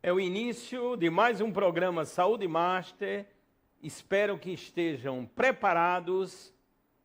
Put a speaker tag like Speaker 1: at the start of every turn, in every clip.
Speaker 1: É o início de mais um programa Saúde Master. Espero que estejam preparados.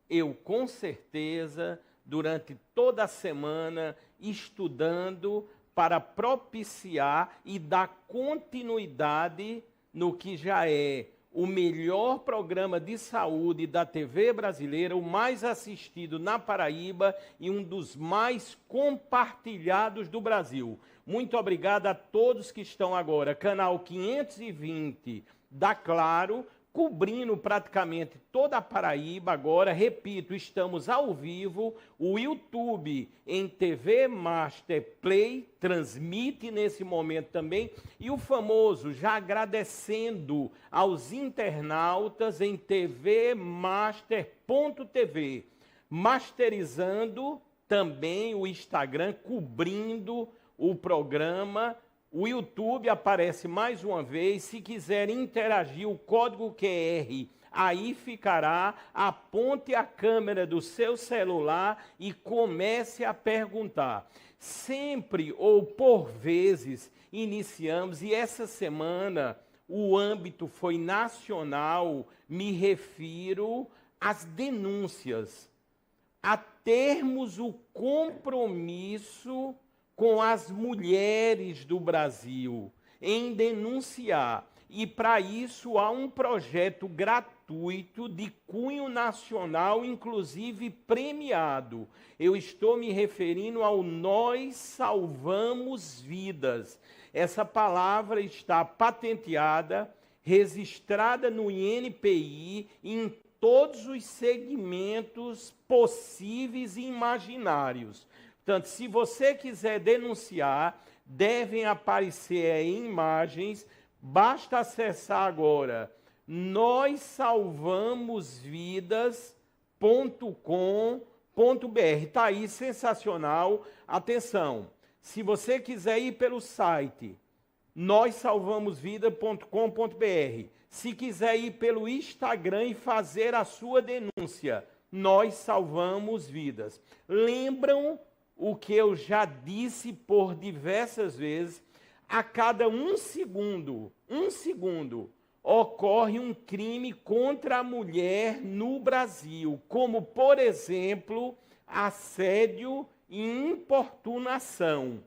Speaker 1: Eu, com certeza, durante toda a semana, estudando para propiciar e dar continuidade no que já é o melhor programa de saúde da TV brasileira, o mais assistido na Paraíba e um dos mais compartilhados do Brasil. Muito obrigado a todos que estão agora, canal 520 da Claro, cobrindo praticamente toda a Paraíba agora. Repito, estamos ao vivo, o YouTube em TV Master Play transmite nesse momento também, e o famoso, já agradecendo aos internautas em tvmaster.tv, masterizando também o Instagram, cobrindo o programa. O YouTube aparece mais uma vez. Se quiser interagir, o código QR aí ficará. Aponte a câmera do seu celular e comece a perguntar. Sempre ou por vezes iniciamos, e essa semana o âmbito foi nacional, me refiro às denúncias, a termos o compromisso com as mulheres do Brasil em denunciar. E para isso há um projeto gratuito de cunho nacional, inclusive premiado. Eu estou me referindo ao Nós Salvamos Vidas. Essa palavra está patenteada, registrada no INPI, em todos os segmentos possíveis e imaginários. Portanto, se você quiser denunciar, devem aparecer aí imagens. Basta acessar agora noissalvamosvidas.com.br. Está aí, sensacional. Atenção, se você quiser ir pelo site noissalvamosvidas.com.br, se quiser ir pelo Instagram e fazer a sua denúncia, Nós Salvamos Vidas. Lembram o que eu já disse por diversas vezes: a cada um segundo, ocorre um crime contra a mulher no Brasil, como, por exemplo, assédio e importunação.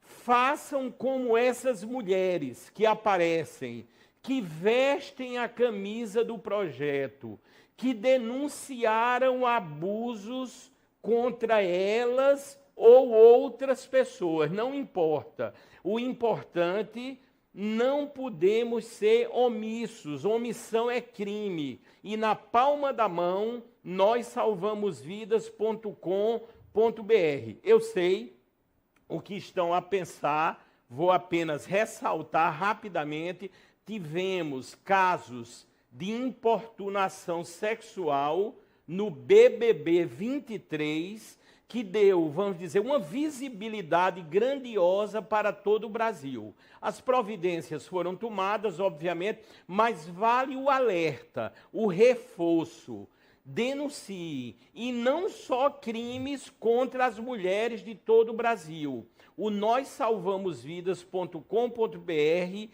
Speaker 1: Façam como essas mulheres que aparecem, que vestem a camisa do projeto, que denunciaram abusos contra elas ou outras pessoas, não importa. O importante, não podemos ser omissos. Omissão é crime. E na palma da mão, noissalvamosvidas.com.br. Eu sei o que estão a pensar, vou apenas ressaltar rapidamente. Tivemos casos de importunação sexual no BBB 23, que deu, vamos dizer, uma visibilidade grandiosa para todo o Brasil. As providências foram tomadas, obviamente, mas vale o alerta, o reforço. Denuncie, e não só crimes contra as mulheres de todo o Brasil. O noissalvamosvidas.com.br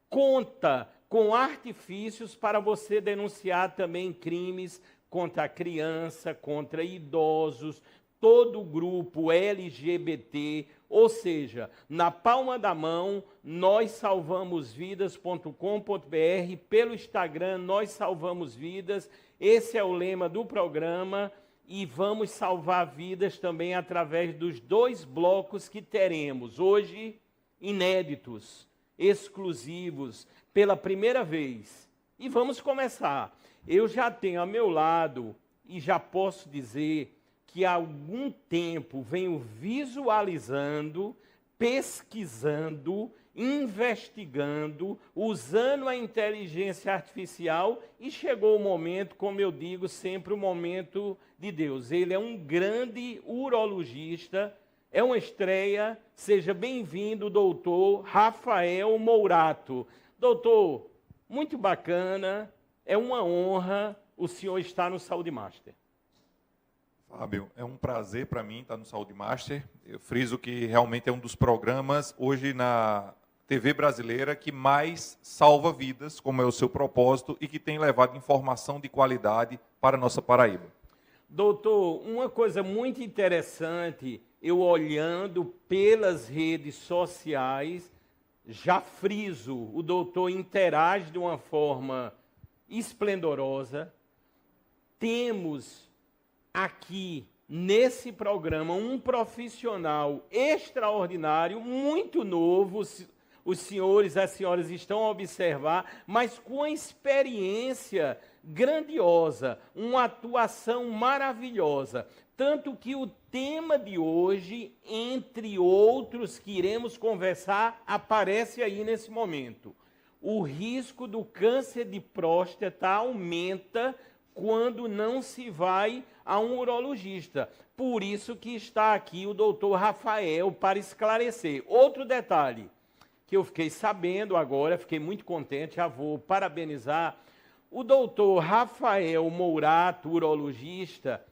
Speaker 1: conta com artifícios para você denunciar também crimes contra a criança, contra idosos, todo o grupo LGBT, ou seja, na palma da mão, noissalvamosvidas.com.br, pelo Instagram, Nós Salvamos Vidas. Esse é o lema do programa, e vamos salvar vidas também através dos 2 blocos que teremos hoje, inéditos, exclusivos, pela primeira vez. E vamos começar. Eu já tenho ao meu lado, e já posso dizer que há algum tempo venho visualizando, pesquisando, investigando, usando a inteligência artificial, e chegou o momento, como eu digo sempre, o momento de Deus. Ele é um grande urologista, é uma estreia. Seja bem-vindo, doutor Rafael Mourato. Doutor, muito bacana. É uma honra o senhor estar no Saúde Master.
Speaker 2: Fábio, é um prazer para mim estar no Saúde Master. Eu friso que realmente é um dos programas hoje na TV brasileira que mais salva vidas, como é o seu propósito, e que tem levado informação de qualidade para a nossa Paraíba.
Speaker 1: Doutor, uma coisa muito interessante, eu olhando pelas redes sociais, já friso, o doutor interage de uma forma esplendorosa. Temos aqui nesse programa um profissional extraordinário, muito novo, os senhores e as senhoras estão a observar, mas com experiência grandiosa, uma atuação maravilhosa. Tanto que o tema de hoje, entre outros que iremos conversar, aparece aí nesse momento. O risco do câncer de próstata aumenta quando não se vai a um urologista. Por isso que está aqui o doutor Rafael para esclarecer. Outro detalhe que eu fiquei sabendo agora, fiquei muito contente, já vou parabenizar. O doutor Rafael Mourato, urologista,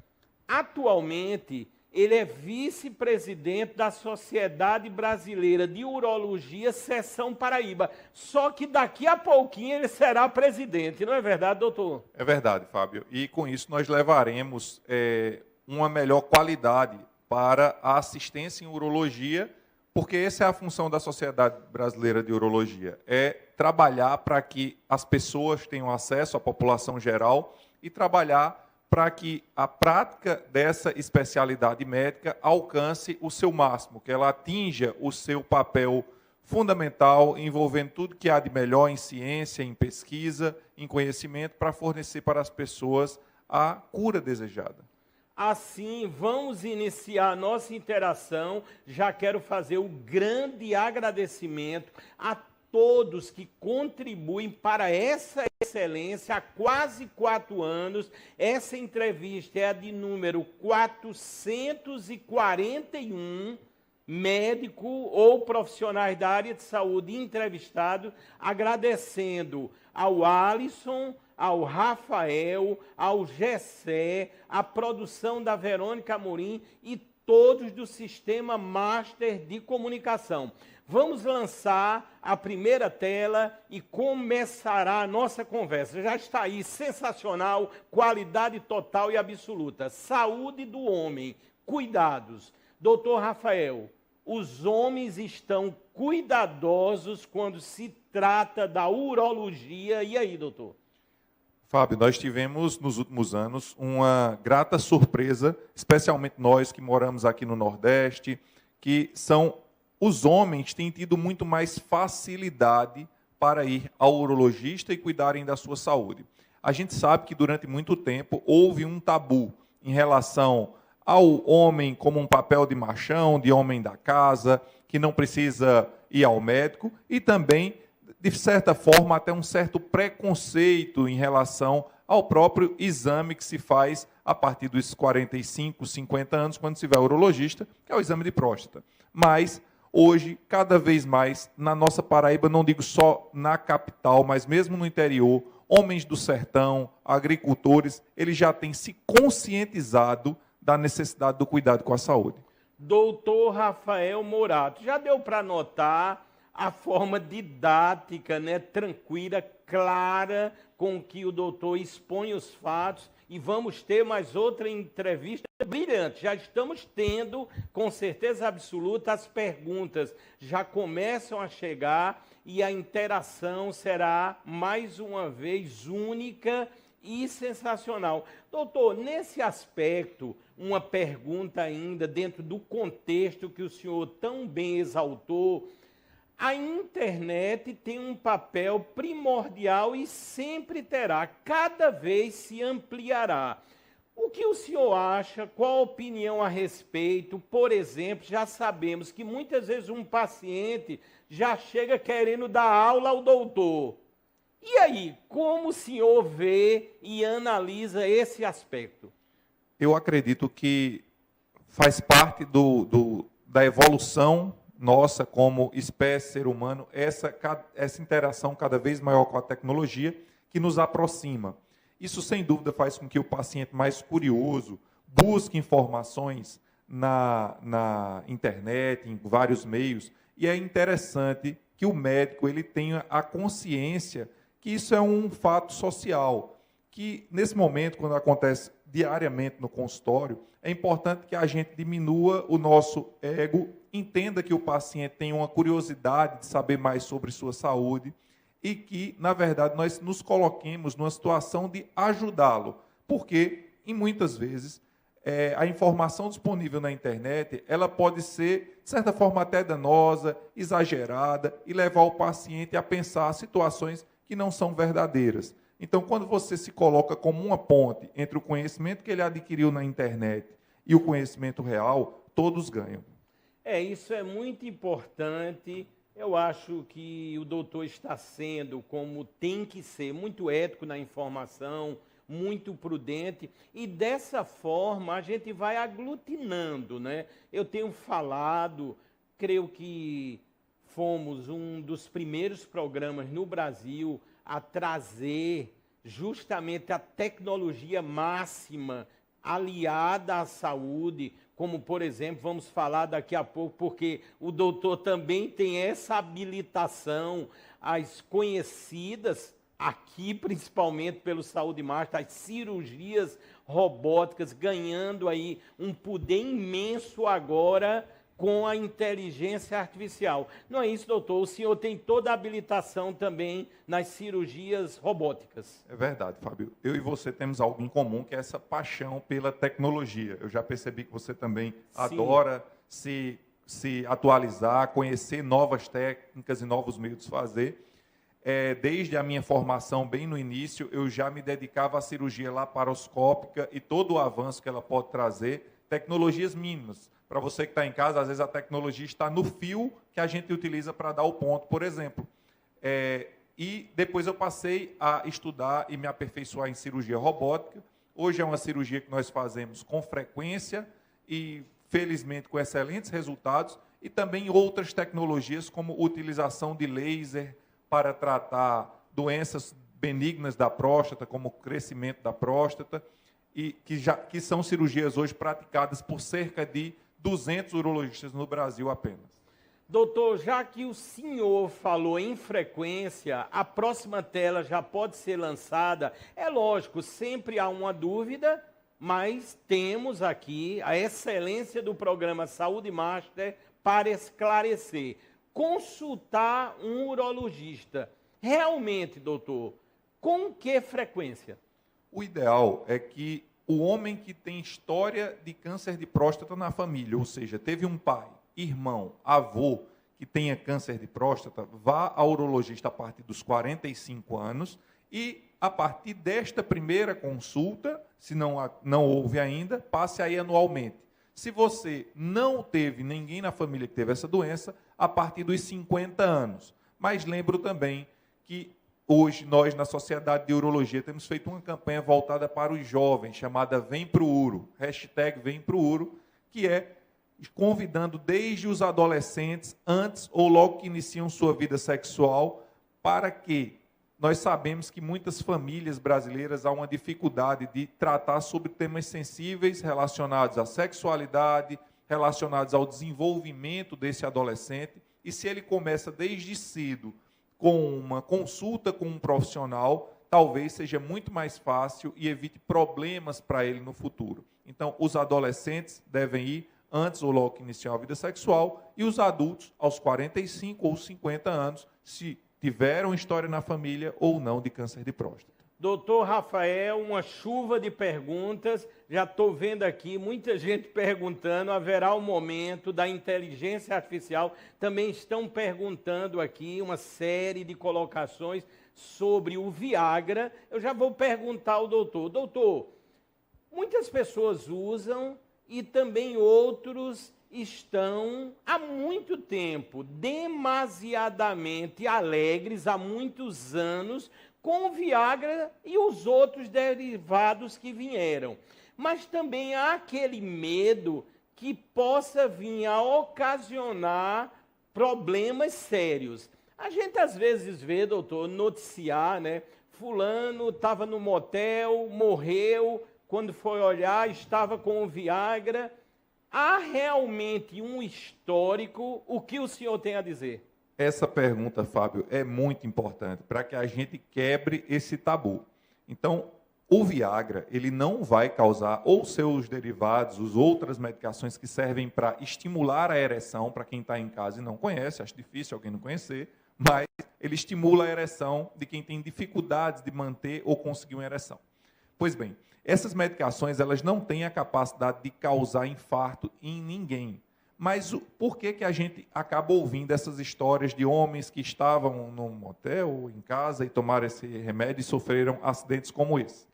Speaker 1: atualmente ele é vice-presidente da Sociedade Brasileira de Urologia, Seção Paraíba. Só que daqui a pouquinho ele será presidente, não é verdade, doutor?
Speaker 2: É verdade, Fábio. E com isso nós levaremos uma melhor qualidade para a assistência em urologia, porque essa é a função da Sociedade Brasileira de Urologia, é trabalhar para que as pessoas tenham acesso à população geral e trabalhar para que a prática dessa especialidade médica alcance o seu máximo, que ela atinja o seu papel fundamental, envolvendo tudo que há de melhor em ciência, em pesquisa, em conhecimento, para fornecer para as pessoas a cura desejada.
Speaker 1: Assim, vamos iniciar a nossa interação. Já quero fazer o grande agradecimento a todos que contribuem para essa excelência há quase 4 anos. Essa entrevista é a de número 441, médico ou profissionais da área de saúde entrevistado, agradecendo ao Alisson, ao Rafael, ao Gessé, a produção da Verônica Amorim e todos do Sistema Master de Comunicação. Vamos lançar a primeira tela e começará a nossa conversa. Já está aí, sensacional, qualidade total e absoluta. Saúde do homem, cuidados. Doutor Rafael, os homens estão cuidadosos quando se trata da urologia. E aí, doutor?
Speaker 2: Fábio, nós tivemos nos últimos anos uma grata surpresa, especialmente nós que moramos aqui no Nordeste, que são os homens têm tido muito mais facilidade para ir ao urologista e cuidarem da sua saúde. A gente sabe que durante muito tempo houve um tabu em relação ao homem como um papel de machão, de homem da casa, que não precisa ir ao médico, e também, de certa forma, até um certo preconceito em relação ao próprio exame que se faz a partir dos 45, 50 anos, quando se vai ao urologista, que é o exame de próstata. Mas hoje, cada vez mais, na nossa Paraíba, não digo só na capital, mas mesmo no interior, homens do sertão, agricultores, eles já têm se conscientizado da necessidade do cuidado com a saúde.
Speaker 1: Doutor Rafael Mourato, já deu para notar a forma didática, né, tranquila, clara, com que o doutor expõe os fatos, e vamos ter mais outra entrevista brilhante. Já estamos tendo, com certeza absoluta, as perguntas já começam a chegar e a interação será, mais uma vez, única e sensacional. Doutor, nesse aspecto, uma pergunta ainda dentro do contexto que o senhor tão bem exaltou. A internet tem um papel primordial e sempre terá, cada vez se ampliará. O que o senhor acha? Qual a opinião a respeito? Por exemplo, já sabemos que muitas vezes um paciente já chega querendo dar aula ao doutor. E aí, como o senhor vê e analisa esse aspecto?
Speaker 2: Eu acredito que faz parte da evolução nossa como espécie, ser humano, essa interação cada vez maior com a tecnologia que nos aproxima. Isso, sem dúvida, faz com que o paciente mais curioso busca informações na internet, em vários meios, e é interessante que o médico ele tenha a consciência que isso é um fato social, que nesse momento, quando acontece diariamente no consultório, é importante que a gente diminua o nosso ego, entenda que o paciente tem uma curiosidade de saber mais sobre sua saúde e que, na verdade, nós nos coloquemos numa situação de ajudá-lo, porque, em muitas vezes, a informação disponível na internet, ela pode ser, de certa forma, até danosa, exagerada e levar o paciente a pensar situações que não são verdadeiras. Então, quando você se coloca como uma ponte entre o conhecimento que ele adquiriu na internet e o conhecimento real, todos ganham.
Speaker 1: Isso é muito importante. Eu acho que o doutor está sendo, como tem que ser, muito ético na informação, muito prudente, e dessa forma a gente vai aglutinando, né? Eu tenho falado, creio que fomos um dos primeiros programas no Brasil a trazer justamente a tecnologia máxima aliada à saúde, como, por exemplo, vamos falar daqui a pouco, porque o doutor também tem essa habilitação, as conhecidas aqui, principalmente pelo Saúde Master, as cirurgias robóticas ganhando aí um poder imenso agora com a inteligência artificial. Não é isso, doutor? O senhor tem toda a habilitação também nas cirurgias robóticas.
Speaker 2: É verdade, Fábio. Eu e você temos algo em comum, que é essa paixão pela tecnologia. Eu já percebi que você também adora se atualizar, conhecer novas técnicas e novos meios de fazer. Desde a minha formação, bem no início, eu já me dedicava à cirurgia laparoscópica e todo o avanço que ela pode trazer, tecnologias mínimas. Para você que está em casa, às vezes a tecnologia está no fio que a gente utiliza para dar o ponto, por exemplo. E depois eu passei a estudar e me aperfeiçoar em cirurgia robótica. Hoje é uma cirurgia que nós fazemos com frequência e, felizmente, com excelentes resultados. E também outras tecnologias, como utilização de laser para tratar doenças benignas da próstata, como o crescimento da próstata, e que são cirurgias hoje praticadas por cerca de 200 urologistas no Brasil apenas.
Speaker 1: Doutor, já que o senhor falou em frequência, a próxima tela já pode ser lançada. É lógico, sempre há uma dúvida, mas temos aqui a excelência do programa Saúde Master para esclarecer. Consultar um urologista. Realmente, doutor, com que frequência?
Speaker 2: O ideal é que o homem que tem história de câncer de próstata na família, ou seja, teve um pai, irmão, avô que tenha câncer de próstata, vá ao urologista a partir dos 45 anos e, a partir desta primeira consulta, se não houve ainda, passe aí anualmente. Se você não teve ninguém na família que teve essa doença, a partir dos 50 anos. Mas lembro também que hoje nós, na Sociedade de Urologia, temos feito uma campanha voltada para os jovens, chamada Vem Pro Uro, #VemProUro, que é convidando desde os adolescentes, antes ou logo que iniciam sua vida sexual, para que nós sabemos que muitas famílias brasileiras há uma dificuldade de tratar sobre temas sensíveis relacionados à sexualidade, relacionados ao desenvolvimento desse adolescente, e se ele começa desde cedo com uma consulta com um profissional, talvez seja muito mais fácil e evite problemas para ele no futuro. Então, os adolescentes devem ir antes ou logo que iniciar a vida sexual, e os adultos aos 45 ou 50 anos, se tiveram história na família ou não de câncer de próstata.
Speaker 1: Doutor Rafael, uma chuva de perguntas, já estou vendo aqui muita gente perguntando, haverá o momento da inteligência artificial, também estão perguntando aqui uma série de colocações sobre o Viagra. Eu já vou perguntar ao doutor. Doutor, muitas pessoas usam e também outros estão há muito tempo demasiadamente alegres, há muitos anos, com o Viagra e os outros derivados que vieram. Mas também há aquele medo que possa vir a ocasionar problemas sérios. A gente às vezes vê, doutor, noticiar, né? Fulano estava no motel, morreu quando foi olhar, estava com o Viagra. Há realmente um histórico? O que o senhor tem a dizer?
Speaker 2: Essa pergunta, Fábio, é muito importante para que a gente quebre esse tabu. Então, o Viagra, ele não vai causar, ou seus derivados, as outras medicações que servem para estimular a ereção, para quem está em casa e não conhece, acho difícil alguém não conhecer, mas ele estimula a ereção de quem tem dificuldades de manter ou conseguir uma ereção. Pois bem, essas medicações, elas não têm a capacidade de causar infarto em ninguém. Mas por que a gente acaba ouvindo essas histórias de homens que estavam num motel ou em casa e tomaram esse remédio e sofreram acidentes como esse?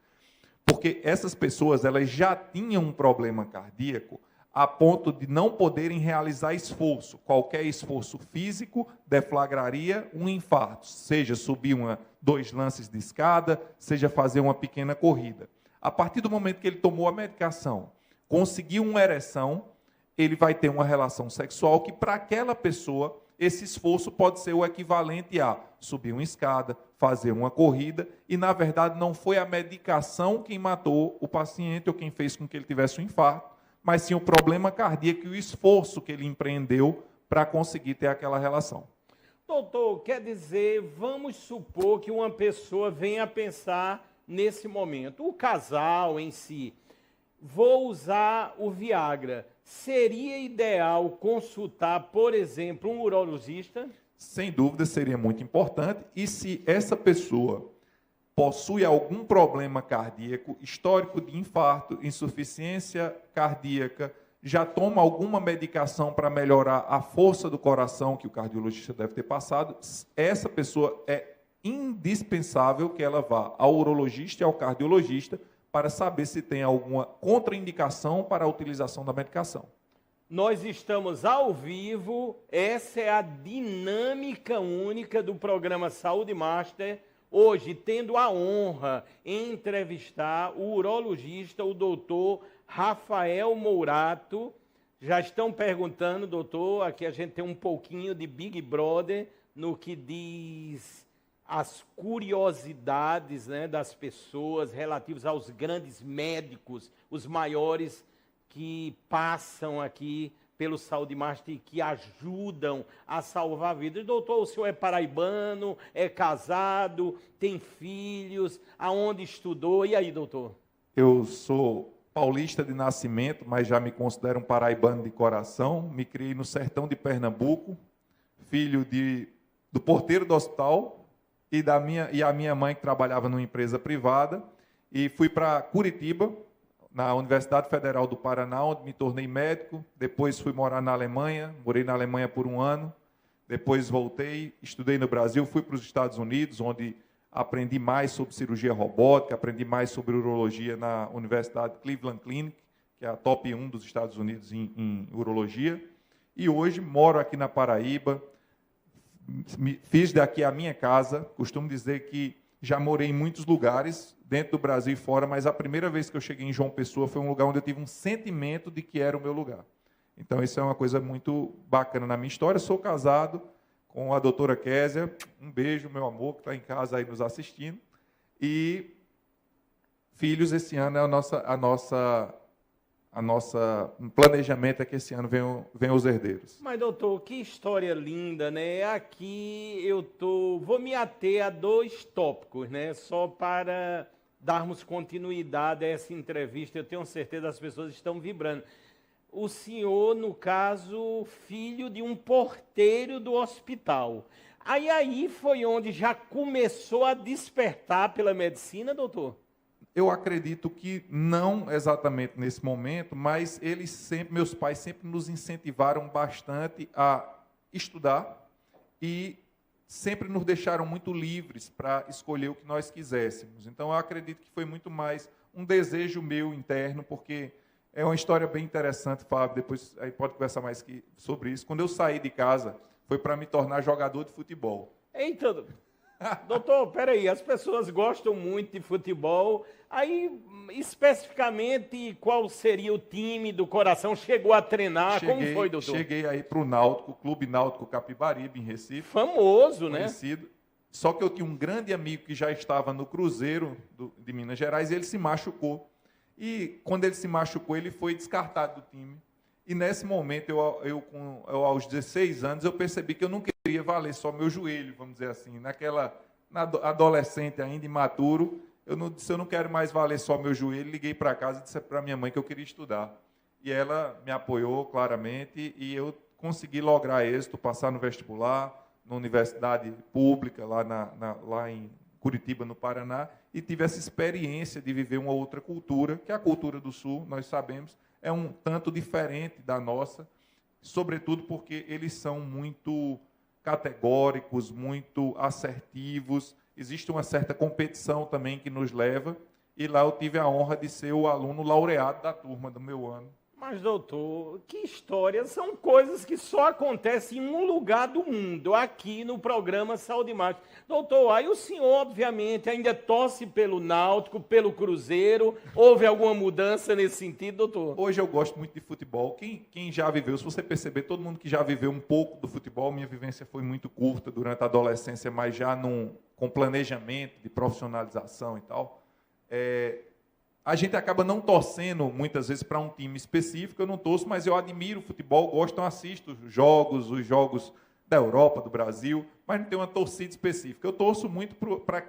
Speaker 2: Porque essas pessoas, elas já tinham um problema cardíaco a ponto de não poderem realizar esforço. Qualquer esforço físico deflagraria um infarto, seja subir 2 lances de escada, seja fazer uma pequena corrida. A partir do momento que ele tomou a medicação, conseguiu uma ereção, ele vai ter uma relação sexual que, para aquela pessoa, esse esforço pode ser o equivalente a subir uma escada, fazer uma corrida, e, na verdade, não foi a medicação quem matou o paciente ou quem fez com que ele tivesse um infarto, mas sim o problema cardíaco e o esforço que ele empreendeu para conseguir ter aquela relação.
Speaker 1: Doutor, quer dizer, vamos supor que uma pessoa venha a pensar nesse momento, o casal em si, vou usar o Viagra. Seria ideal consultar, por exemplo, um urologista?
Speaker 2: Sem dúvida, seria muito importante. E se essa pessoa possui algum problema cardíaco, histórico de infarto, insuficiência cardíaca, já toma alguma medicação para melhorar a força do coração, que o cardiologista deve ter passado, essa pessoa é indispensável que ela vá ao urologista e ao cardiologista para saber se tem alguma contraindicação para a utilização da medicação.
Speaker 1: Nós estamos ao vivo, essa é a dinâmica única do programa Saúde Master, hoje tendo a honra em entrevistar o urologista, o doutor Rafael Mourato. Já estão perguntando, doutor, aqui a gente tem um pouquinho de Big Brother no que diz as curiosidades, né, das pessoas relativas aos grandes médicos, os maiores que passam aqui pelo Saúde Master e que ajudam a salvar vidas. Doutor, o senhor é paraibano, é casado, tem filhos, aonde estudou? E aí, doutor?
Speaker 2: Eu sou paulista de nascimento, mas já me considero um paraibano de coração. Me criei no sertão de Pernambuco, filho do porteiro do hospital e a minha mãe que trabalhava numa empresa privada. E fui para Curitiba, na Universidade Federal do Paraná, onde me tornei médico. Depois fui morar na Alemanha, morei na Alemanha por 1 ano. Depois voltei, estudei no Brasil, fui para os Estados Unidos, onde aprendi mais sobre cirurgia robótica, aprendi mais sobre urologia na Universidade Cleveland Clinic, que é a top 1 dos Estados Unidos em urologia. E hoje moro aqui na Paraíba, fiz daqui a minha casa. Costumo dizer que já morei em muitos lugares, dentro do Brasil e fora, mas a primeira vez que eu cheguei em João Pessoa foi um lugar onde eu tive um sentimento de que era o meu lugar. Então, isso é uma coisa muito bacana na minha história. Sou casado com a doutora Késia. Um beijo, meu amor, que está em casa aí nos assistindo. E filhos, esse ano é o planejamento é que esse ano venham os herdeiros.
Speaker 1: Mas, doutor, que história linda, né? Aqui vou me ater a 2 tópicos, né? Só para darmos continuidade a essa entrevista. Eu tenho certeza que as pessoas estão vibrando. O senhor, no caso, filho de um porteiro do hospital. Aí foi onde já começou a despertar pela medicina, doutor?
Speaker 2: Eu acredito que não exatamente nesse momento, mas meus pais sempre nos incentivaram bastante a estudar e sempre nos deixaram muito livres para escolher o que nós quiséssemos. Então, eu acredito que foi muito mais um desejo meu interno, porque é uma história bem interessante, Fábio, depois aí pode conversar mais sobre isso. Quando eu saí de casa, foi para me tornar jogador de futebol.
Speaker 1: Eita, doutor, peraí, as pessoas gostam muito de futebol, aí especificamente qual seria o time do coração? Chegou a treinar, como foi, doutor?
Speaker 2: Cheguei aí para o Náutico, Clube Náutico Capibaribe, em Recife.
Speaker 1: Famoso,
Speaker 2: conhecido, né? Só que eu tinha um grande amigo que já estava no Cruzeiro de Minas Gerais e ele se machucou. E quando ele se machucou, ele foi descartado do time. E nesse momento, eu aos 16 anos, eu percebi que eu não queria valer só meu joelho, vamos dizer assim. Na adolescente ainda, imaturo, eu não quero mais valer só meu joelho. Liguei para casa e disse para minha mãe que eu queria estudar. E ela me apoiou claramente e eu consegui lograr êxito, passar no vestibular, na universidade pública, lá em Curitiba, no Paraná, e tive essa experiência de viver uma outra cultura, que é a cultura do Sul, nós sabemos, é um tanto diferente da nossa, sobretudo porque eles são muito categóricos, muito assertivos, existe uma certa competição também que nos leva, e lá eu tive a honra de ser o aluno laureado da turma do meu ano.
Speaker 1: Mas, doutor, que histórias são coisas que só acontecem em um lugar do mundo, aqui no programa Saúde e Marcha. Doutor, aí o senhor, obviamente, ainda torce pelo Náutico, pelo Cruzeiro. Houve alguma mudança nesse sentido, doutor?
Speaker 2: Hoje eu gosto muito de futebol. Quem já viveu, se você perceber, todo mundo que já viveu um pouco do futebol, minha vivência foi muito curta durante a adolescência, mas já com planejamento de profissionalização e tal. A gente acaba não torcendo, muitas vezes, para um time específico. Eu não torço, mas eu admiro o futebol, gosto, então assisto os jogos da Europa, do Brasil, mas não tenho uma torcida específica. Eu torço muito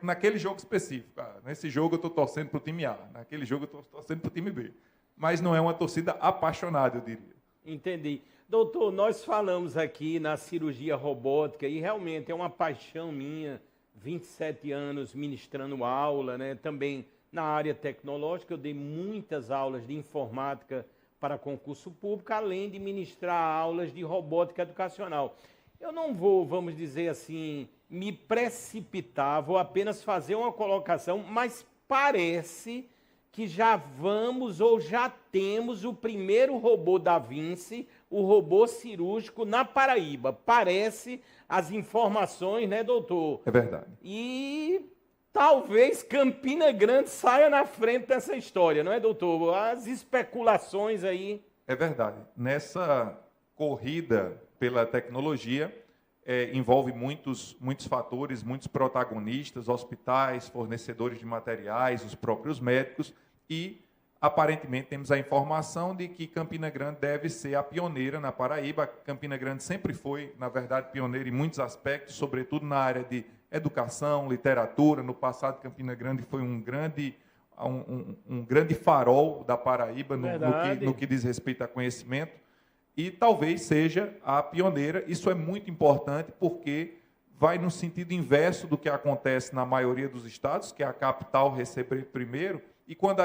Speaker 2: naquele jogo específico. Nesse jogo eu estou torcendo para o time A, naquele jogo eu estou torcendo para o time B. Mas não é uma torcida apaixonada, eu diria.
Speaker 1: Entendi. Doutor, nós falamos aqui na cirurgia robótica e realmente é uma paixão minha, 27 anos ministrando aula, né? Também na área tecnológica, eu dei muitas aulas de informática para concurso público, além de ministrar aulas de robótica educacional. Eu não vou, vamos dizer assim, me precipitar, vou apenas fazer uma colocação, mas parece que já vamos ou já temos o primeiro robô da Vinci, o robô cirúrgico na Paraíba. Parece as informações, né, doutor?
Speaker 2: É verdade.
Speaker 1: E talvez Campina Grande saia na frente dessa história, não é, doutor? As especulações aí.
Speaker 2: É verdade. Nessa corrida pela tecnologia, envolve muitos fatores, muitos protagonistas, hospitais, fornecedores de materiais, os próprios médicos, e aparentemente temos a informação de que Campina Grande deve ser a pioneira na Paraíba. Campina Grande sempre foi, na verdade, pioneira em muitos aspectos, sobretudo na área de educação, literatura. No passado, Campina Grande foi um grande farol da Paraíba no que diz respeito a conhecimento, e talvez seja a pioneira. Isso é muito importante porque vai no sentido inverso do que acontece na maioria dos estados, que é a capital receber primeiro, e quando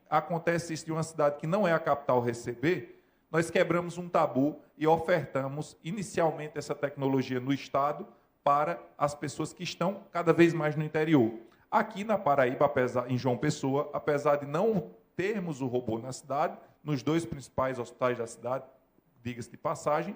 Speaker 2: acontece isso de uma cidade que não é a capital receber, nós quebramos um tabu e ofertamos inicialmente essa tecnologia no estado para as pessoas que estão cada vez mais no interior. Aqui na Paraíba, em João Pessoa, apesar de não termos o robô na cidade, nos 2 principais hospitais da cidade, diga-se de passagem,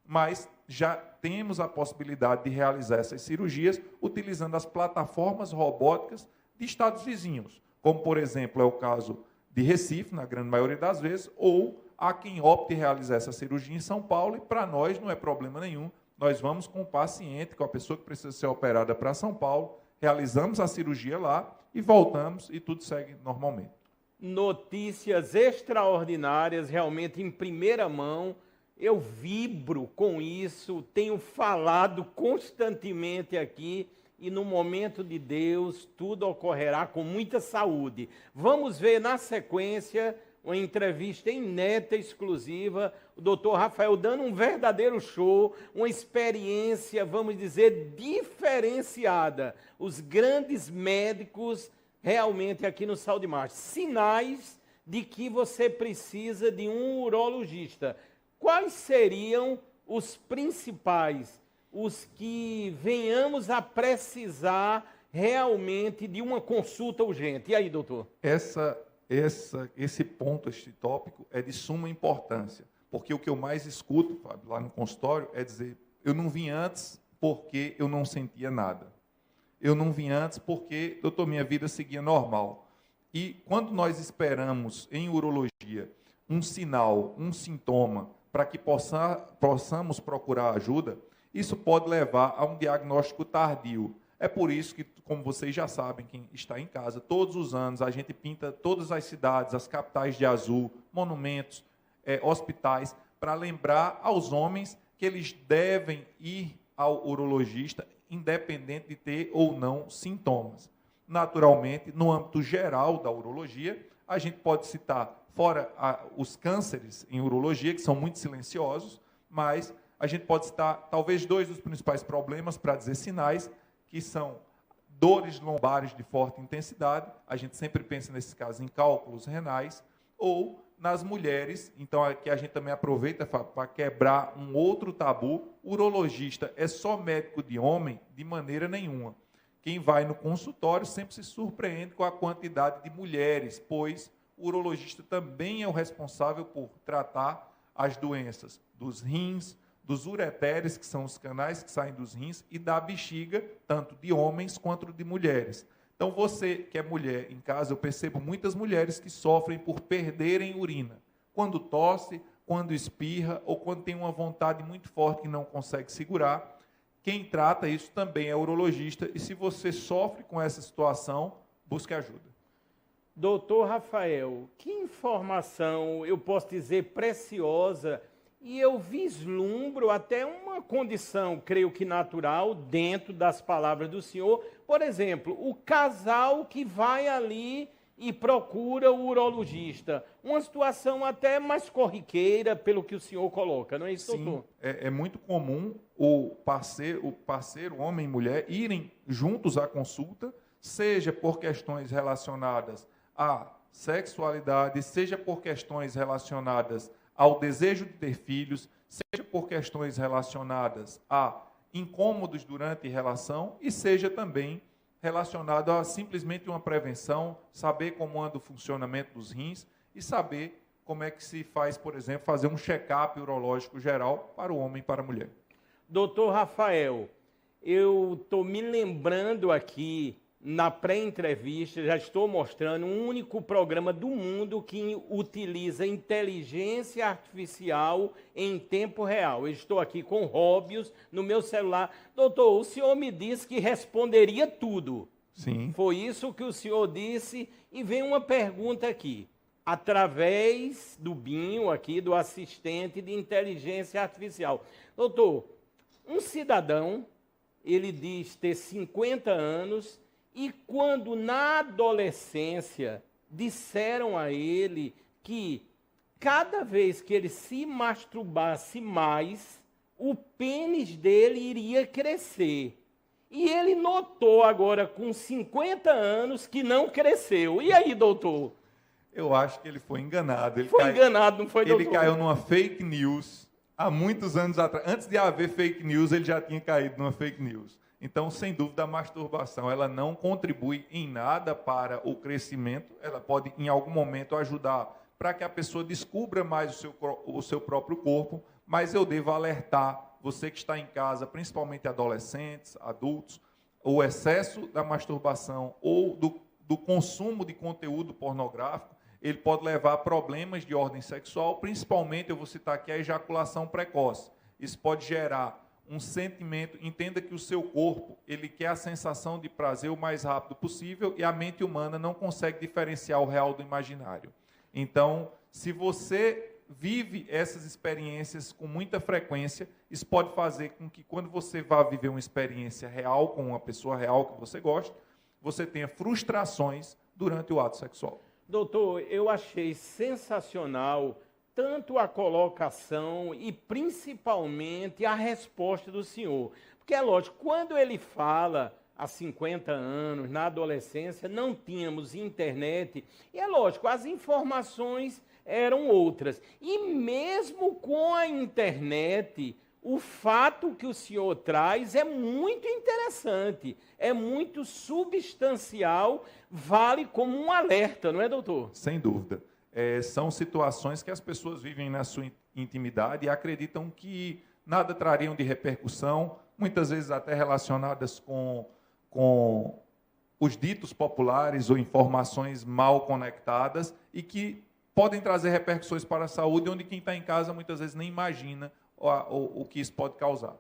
Speaker 2: mas já temos a possibilidade de realizar essas cirurgias utilizando as plataformas robóticas de estados vizinhos, como, por exemplo, é o caso de Recife, na grande maioria das vezes, ou há quem opte realizar essa cirurgia em São Paulo, e para nós não é problema nenhum. Nós vamos com o paciente, com a pessoa que precisa ser operada para São Paulo, realizamos a cirurgia lá e voltamos e tudo segue normalmente.
Speaker 1: Notícias extraordinárias, realmente em primeira mão. Eu vibro com isso, tenho falado constantemente aqui, e no momento de Deus tudo ocorrerá com muita saúde. Vamos ver na sequência uma entrevista inédita, exclusiva, o doutor Rafael dando um verdadeiro show, uma experiência, vamos dizer, diferenciada. Os grandes médicos realmente aqui no Saúde e Marcha. Sinais de que você precisa de um urologista. Quais seriam os principais, os que venhamos a precisar realmente de uma consulta urgente? E aí, doutor?
Speaker 2: Esse ponto, este tópico, é de suma importância, porque o que eu mais escuto, Fábio, lá no consultório, é dizer: eu não vim antes porque eu não sentia nada. Eu não vim antes porque, doutor, minha vida seguia normal. E quando nós esperamos em urologia um sinal, um sintoma, para que possamos procurar ajuda, isso pode levar a um diagnóstico tardio. É por isso que, como vocês já sabem, quem está em casa, todos os anos a gente pinta todas as cidades, as capitais de azul, monumentos, hospitais, para lembrar aos homens que eles devem ir ao urologista, independente de ter ou não sintomas. Naturalmente, no âmbito geral da urologia, a gente pode citar, fora os cânceres em urologia, que são muito silenciosos, mas a gente pode citar talvez 2 dos principais problemas, para dizer sinais, que são dores lombares de forte intensidade, a gente sempre pensa nesses casos em cálculos renais, ou nas mulheres, então aqui a gente também aproveita para quebrar um outro tabu, urologista é só médico de homem? De maneira nenhuma. Quem vai no consultório sempre se surpreende com a quantidade de mulheres, pois o urologista também é o responsável por tratar as doenças dos rins, dos ureteres, que são os canais que saem dos rins, e da bexiga, tanto de homens quanto de mulheres. Então, você que é mulher em casa, eu percebo muitas mulheres que sofrem por perderem urina. Quando tosse, quando espirra, ou quando tem uma vontade muito forte que não consegue segurar. Quem trata isso também é o urologista, e se você sofre com essa situação, busque ajuda.
Speaker 1: Doutor Rafael, que informação, eu posso dizer, preciosa, e eu vislumbro até uma condição, creio que natural, dentro das palavras do senhor. Por exemplo, o casal que vai ali e procura o urologista. Uma situação até mais corriqueira, pelo que o senhor coloca, não é isso,
Speaker 2: Sim,
Speaker 1: doutor?
Speaker 2: é muito comum o parceiro, homem e mulher, irem juntos à consulta, seja por questões relacionadas à sexualidade, seja por questões relacionadas ao desejo de ter filhos, seja por questões relacionadas a incômodos durante a relação, e seja também relacionado a simplesmente uma prevenção, saber como anda o funcionamento dos rins e saber como é que se faz, por exemplo, fazer um check-up urológico geral para o homem e para a mulher.
Speaker 1: Doutor Rafael, eu estou me lembrando aqui, na pré-entrevista, já estou mostrando um único programa do mundo que utiliza inteligência artificial em tempo real. Eu estou aqui com Róbios no meu celular. Doutor, o senhor me disse que responderia tudo.
Speaker 2: Sim.
Speaker 1: Foi isso que o senhor disse. E vem uma pergunta aqui. Através do BIM aqui, do assistente de inteligência artificial. Doutor, um cidadão, ele diz ter 50 anos, e quando na adolescência disseram a ele que cada vez que ele se masturbasse mais, o pênis dele iria crescer. E ele notou agora com 50 anos que não cresceu. E aí, doutor?
Speaker 2: Eu acho que ele foi enganado.
Speaker 1: Enganado, não foi, doutor?
Speaker 2: Ele caiu numa fake news há muitos anos atrás. Antes de haver fake news, ele já tinha caído numa fake news. Então, sem dúvida, a masturbação ela não contribui em nada para o crescimento. Ela pode, em algum momento, ajudar para que a pessoa descubra mais o seu próprio corpo, mas eu devo alertar você que está em casa, principalmente adolescentes, adultos, o excesso da masturbação ou do consumo de conteúdo pornográfico, ele pode levar a problemas de ordem sexual, principalmente, eu vou citar aqui, a ejaculação precoce. Isso pode gerar um sentimento, entenda que o seu corpo, ele quer a sensação de prazer o mais rápido possível e a mente humana não consegue diferenciar o real do imaginário. Então, se você vive essas experiências com muita frequência, isso pode fazer com que quando você vá viver uma experiência real com uma pessoa real que você gosta, você tenha frustrações durante o ato sexual.
Speaker 1: Doutor, eu achei sensacional tanto a colocação e principalmente a resposta do senhor. Porque é lógico, quando ele fala há 50 anos, na adolescência, não tínhamos internet, e é lógico, as informações eram outras. E mesmo com a internet, o fato que o senhor traz é muito interessante, é muito substancial, vale como um alerta, não é, doutor?
Speaker 2: Sem dúvida. São situações que as pessoas vivem na sua intimidade e acreditam que nada trariam de repercussão, muitas vezes até relacionadas com os ditos populares ou informações mal conectadas e que podem trazer repercussões para a saúde, onde quem está em casa muitas vezes nem imagina o que isso pode causar.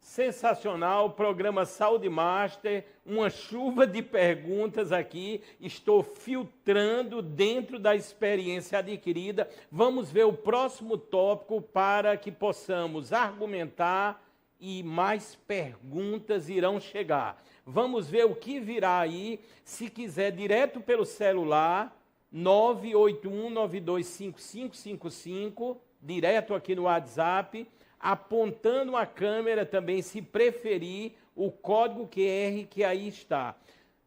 Speaker 1: Sensacional, programa Saúde Master, uma chuva de perguntas aqui, estou filtrando dentro da experiência adquirida. Vamos ver o próximo tópico para que possamos argumentar e mais perguntas irão chegar. Vamos ver o que virá aí, se quiser direto pelo celular, 981925555, direto aqui no WhatsApp, apontando a câmera também, se preferir, o código QR que aí está.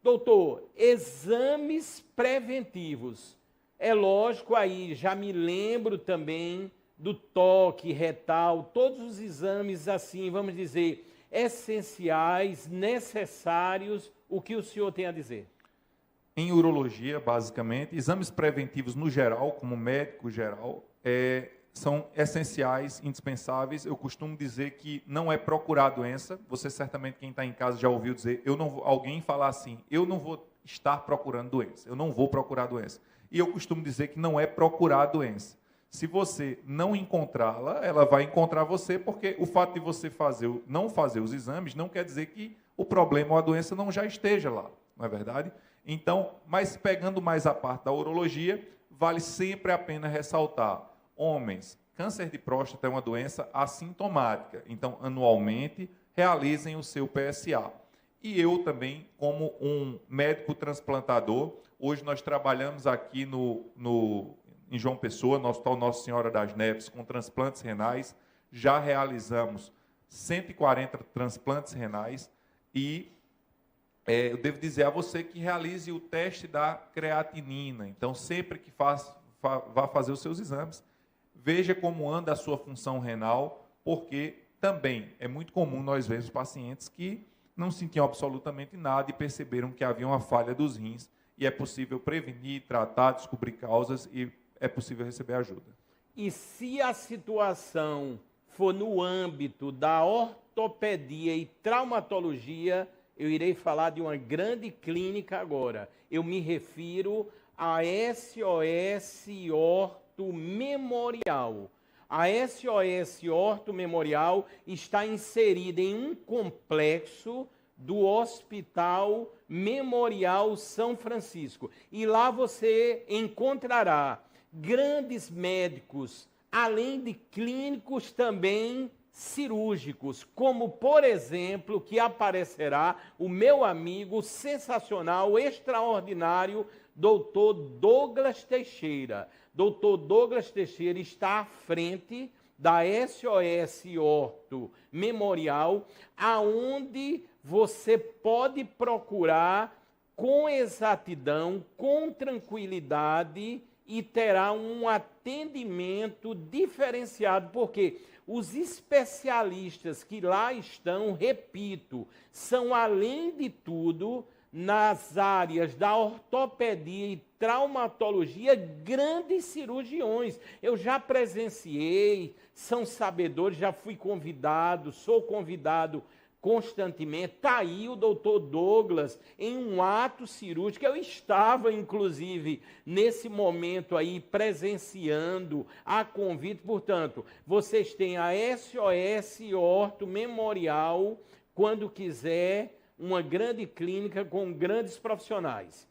Speaker 1: Doutor, exames preventivos. É lógico aí, já me lembro também do toque retal, todos os exames assim, vamos dizer, essenciais, necessários, o que o senhor tem a dizer?
Speaker 2: Em urologia, basicamente, exames preventivos no geral, como médico geral, são essenciais, indispensáveis. Eu costumo dizer que não é procurar a doença. Você certamente, quem está em casa, já ouviu dizer, alguém falar assim, eu não vou estar procurando doença, eu não vou procurar a doença. E eu costumo dizer que não é procurar a doença. Se você não encontrá-la, ela vai encontrar você, porque o fato de você não fazer os exames não quer dizer que o problema ou a doença não já esteja lá, não é verdade? Então, mas pegando mais a parte da urologia, vale sempre a pena ressaltar: homens, câncer de próstata é uma doença assintomática, então, anualmente, realizem o seu PSA. E eu também, como um médico transplantador, hoje nós trabalhamos aqui em João Pessoa, no Hospital Nossa Senhora das Neves, com transplantes renais. Já realizamos 140 transplantes renais e eu devo dizer a você que realize o teste da creatinina. Então, sempre que vá fazer os seus exames, veja como anda a sua função renal, porque também é muito comum nós vermos pacientes que não sentiam absolutamente nada e perceberam que havia uma falha dos rins, e é possível prevenir, tratar, descobrir causas e é possível receber ajuda.
Speaker 1: E se a situação for no âmbito da ortopedia e traumatologia, eu irei falar de uma grande clínica agora. Eu me refiro à SOS Orto Memorial. A SOS Orto Memorial está inserida em um complexo do Hospital Memorial São Francisco. E lá você encontrará grandes médicos, além de clínicos também cirúrgicos, como, por exemplo, que aparecerá o meu amigo sensacional, extraordinário, Dr. Douglas Teixeira. Dr. Douglas Teixeira está à frente da SOS Orto Memorial, aonde você pode procurar com exatidão, com tranquilidade, e terá um atendimento diferenciado, porque os especialistas que lá estão, repito, são, além de tudo, nas áreas da ortopedia e traumatologia, grandes cirurgiões. Eu já presenciei, são sabedores, já fui convidado, sou convidado constantemente. Está aí o doutor Douglas em um ato cirúrgico. Eu estava, inclusive, nesse momento aí, presenciando a convite. Portanto, vocês têm a SOS Orto Memorial, quando quiser, uma grande clínica com grandes profissionais.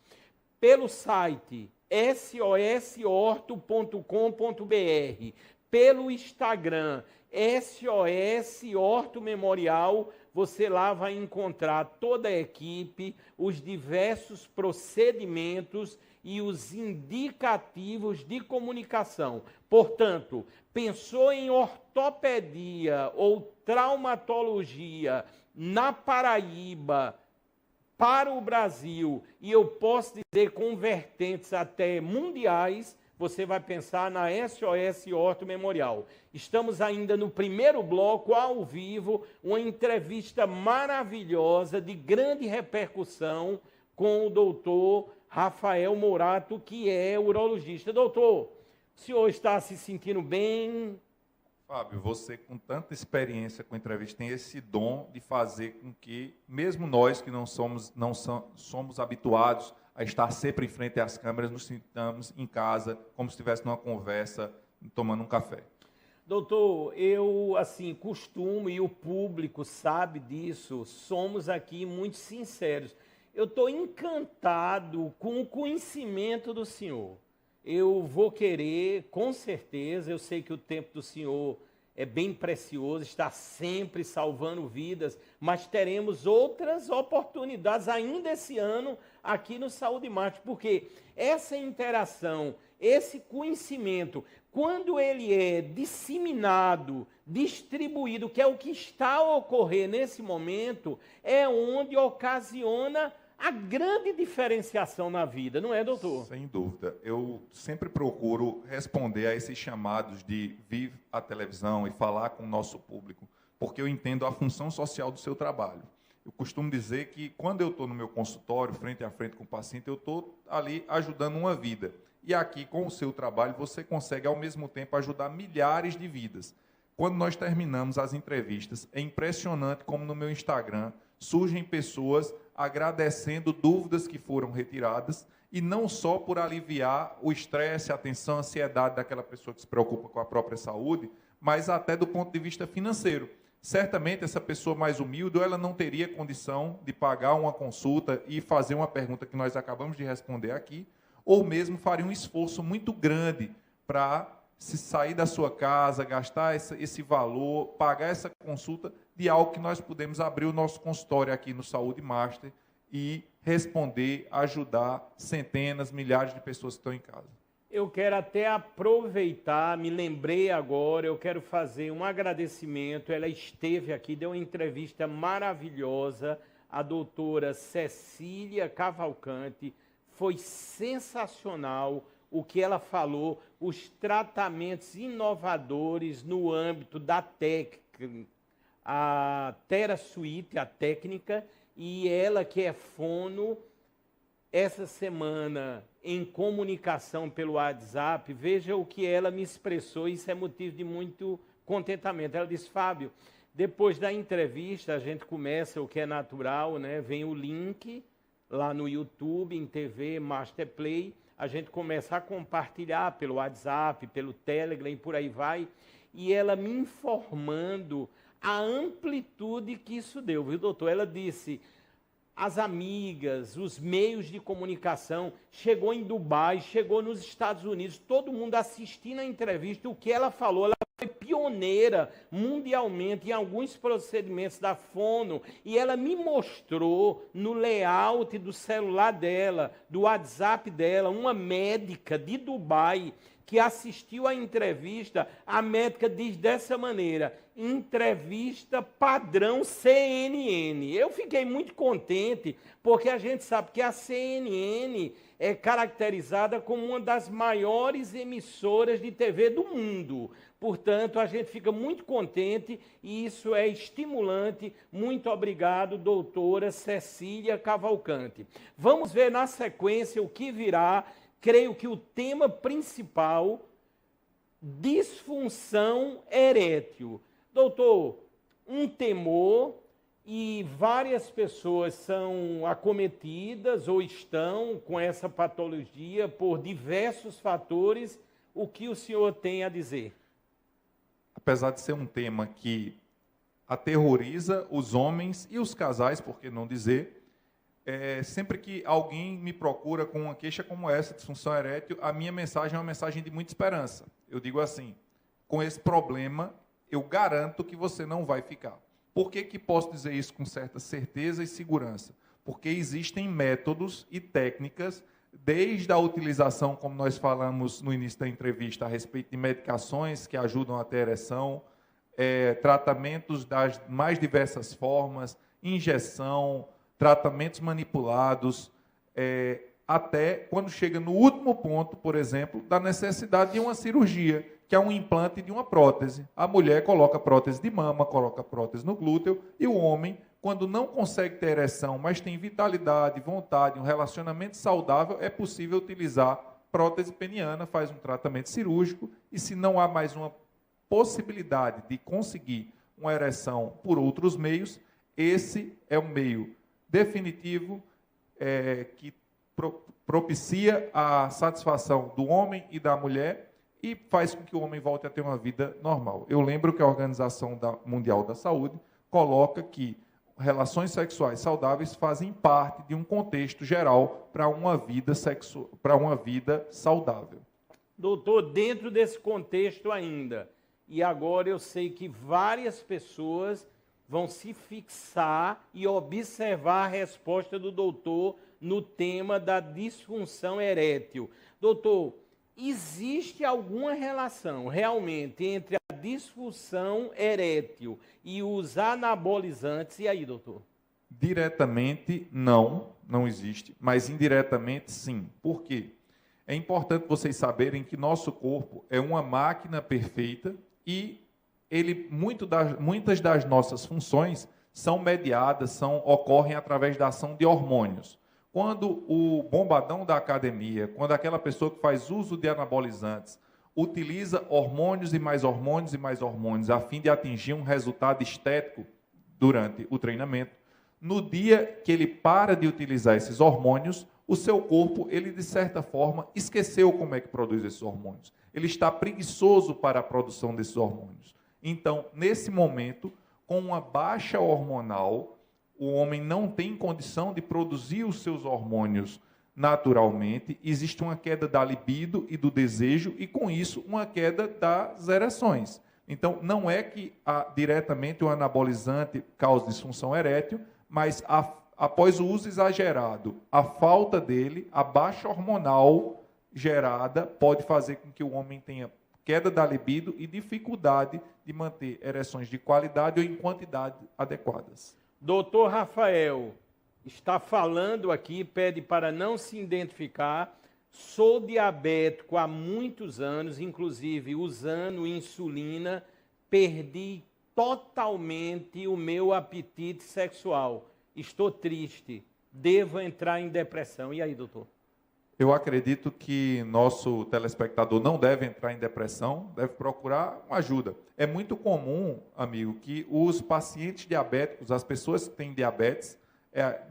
Speaker 1: Pelo site sosorto.com.br, pelo Instagram SOS Orto Memorial, você lá vai encontrar toda a equipe, os diversos procedimentos e os indicativos de comunicação. Portanto, pensou em ortopedia ou traumatologia na Paraíba, para o Brasil, e eu posso dizer com vertentes até mundiais, você vai pensar na SOS Orto Memorial. Estamos ainda no primeiro bloco, ao vivo, uma entrevista maravilhosa, de grande repercussão, com o doutor Rafael Morato, que é urologista. Doutor, o senhor está se sentindo bem?
Speaker 2: Fábio, você com tanta experiência com entrevista tem esse dom de fazer com que, mesmo nós que não somos habituados a estar sempre em frente às câmeras, nos sintamos em casa, como se estivesse numa conversa, tomando um café.
Speaker 1: Doutor, eu, assim, costumo, e o público sabe disso, somos aqui muito sinceros. Eu estou encantado com o conhecimento do senhor. Eu vou querer, com certeza, eu sei que o tempo do senhor é bem precioso, está sempre salvando vidas, mas teremos outras oportunidades ainda esse ano aqui no Saúde Marte, porque essa interação, esse conhecimento, quando ele é disseminado, distribuído, que é o que está a ocorrer nesse momento, é onde ocasiona a grande diferenciação na vida, não é, doutor?
Speaker 2: Sem dúvida. Eu sempre procuro responder a esses chamados de vir à televisão e falar com o nosso público, porque eu entendo a função social do seu trabalho. Eu costumo dizer que quando eu estou no meu consultório, frente a frente com o paciente, eu estou ali ajudando uma vida. E aqui, com o seu trabalho, você consegue, ao mesmo tempo, ajudar milhares de vidas. Quando nós terminamos as entrevistas, é impressionante como no meu Instagram surgem pessoas agradecendo dúvidas que foram retiradas, e não só por aliviar o estresse, a tensão, a ansiedade daquela pessoa que se preocupa com a própria saúde, mas até do ponto de vista financeiro. Certamente, essa pessoa mais humilde, ela não teria condição de pagar uma consulta e fazer uma pergunta que nós acabamos de responder aqui, ou mesmo faria um esforço muito grande para se sair da sua casa, gastar esse valor, pagar essa consulta de algo que nós podemos abrir o nosso consultório aqui no Saúde Master e responder, ajudar centenas, milhares de pessoas que estão em casa.
Speaker 1: Eu quero até aproveitar, me lembrei agora, eu quero fazer um agradecimento. Ela esteve aqui, deu uma entrevista maravilhosa, a doutora Cecília Cavalcante. Foi sensacional o que ela falou, os tratamentos inovadores no âmbito da técnica, a TheraSuite, a técnica, e ela que é fono, essa semana em comunicação pelo WhatsApp, veja o que ela me expressou, isso é motivo de muito contentamento. Ela disse: Fábio, depois da entrevista a gente começa o que é natural, né? Vem o link lá no YouTube, em TV, Masterplay, a gente começa a compartilhar pelo WhatsApp, pelo Telegram e por aí vai, e ela me informando a amplitude que isso deu, viu, doutor? Ela disse: as amigas, os meios de comunicação, chegou em Dubai, chegou nos Estados Unidos, todo mundo assistindo a entrevista, o que ela falou, ela foi pioneira mundialmente em alguns procedimentos da fono, e ela me mostrou no layout do celular dela, do WhatsApp dela, uma médica de Dubai que assistiu à entrevista. A médica diz dessa maneira: entrevista padrão CNN. Eu fiquei muito contente, porque a gente sabe que a CNN é caracterizada como uma das maiores emissoras de TV do mundo. Portanto, a gente fica muito contente e isso é estimulante. Muito obrigado, doutora Cecília Cavalcante. Vamos ver na sequência o que virá. Creio que o tema principal, disfunção erétil. Doutor, um temor, e várias pessoas são acometidas ou estão com essa patologia por diversos fatores. O que o senhor tem a dizer?
Speaker 2: Apesar de ser um tema que aterroriza os homens e os casais, por que não dizer, sempre que alguém me procura com uma queixa como essa, disfunção erétil, a minha mensagem é uma mensagem de muita esperança. Eu digo assim: com esse problema, eu garanto que você não vai ficar. Por que posso dizer isso com certa certeza e segurança? Porque existem métodos e técnicas, desde a utilização, como nós falamos no início da entrevista, a respeito de medicações que ajudam a ter ereção, tratamentos das mais diversas formas, injeção, tratamentos manipulados, até quando chega no último ponto, por exemplo, da necessidade de uma cirurgia, que é um implante de uma prótese. A mulher coloca prótese de mama, coloca prótese no glúteo, e o homem, quando não consegue ter ereção, mas tem vitalidade, vontade, um relacionamento saudável, é possível utilizar prótese peniana, faz um tratamento cirúrgico, e se não há mais uma possibilidade de conseguir uma ereção por outros meios, esse é um meio definitivo que propicia a satisfação do homem e da mulher e faz com que o homem volte a ter uma vida normal. Eu lembro que a Organização Mundial da Saúde coloca que relações sexuais saudáveis fazem parte de um contexto geral para uma vida saudável.
Speaker 1: Doutor, dentro desse contexto ainda, e agora eu sei que várias pessoas vão se fixar e observar a resposta do doutor no tema da disfunção erétil. Doutor, existe alguma relação realmente entre a disfunção erétil e os anabolizantes? E aí, doutor?
Speaker 2: Diretamente, não existe, mas indiretamente, sim. Por quê? É importante vocês saberem que nosso corpo é uma máquina perfeita e muitas das nossas funções são mediadas, ocorrem através da ação de hormônios. Quando o bombadão da academia, quando aquela pessoa que faz uso de anabolizantes, utiliza hormônios e mais hormônios e mais hormônios a fim de atingir um resultado estético durante o treinamento, no dia que ele para de utilizar esses hormônios, o seu corpo, ele de certa forma, esqueceu como é que produz esses hormônios. Ele está preguiçoso para a produção desses hormônios. Então, nesse momento, com uma baixa hormonal, o homem não tem condição de produzir os seus hormônios naturalmente, existe uma queda da libido e do desejo, e com isso, uma queda das ereções. Então, não é que diretamente o anabolizante causa disfunção erétil, mas após o uso exagerado, a falta dele, a baixa hormonal gerada, pode fazer com que o homem tenha queda da libido e dificuldade de manter ereções de qualidade ou em quantidade adequadas.
Speaker 1: Doutor Rafael, está falando aqui, pede para não se identificar. Sou diabético há muitos anos, inclusive usando insulina, perdi totalmente o meu apetite sexual. Estou triste, devo entrar em depressão. E aí, doutor?
Speaker 2: Eu acredito que nosso telespectador não deve entrar em depressão, deve procurar uma ajuda. É muito comum, amigo, que os pacientes diabéticos, as pessoas que têm diabetes,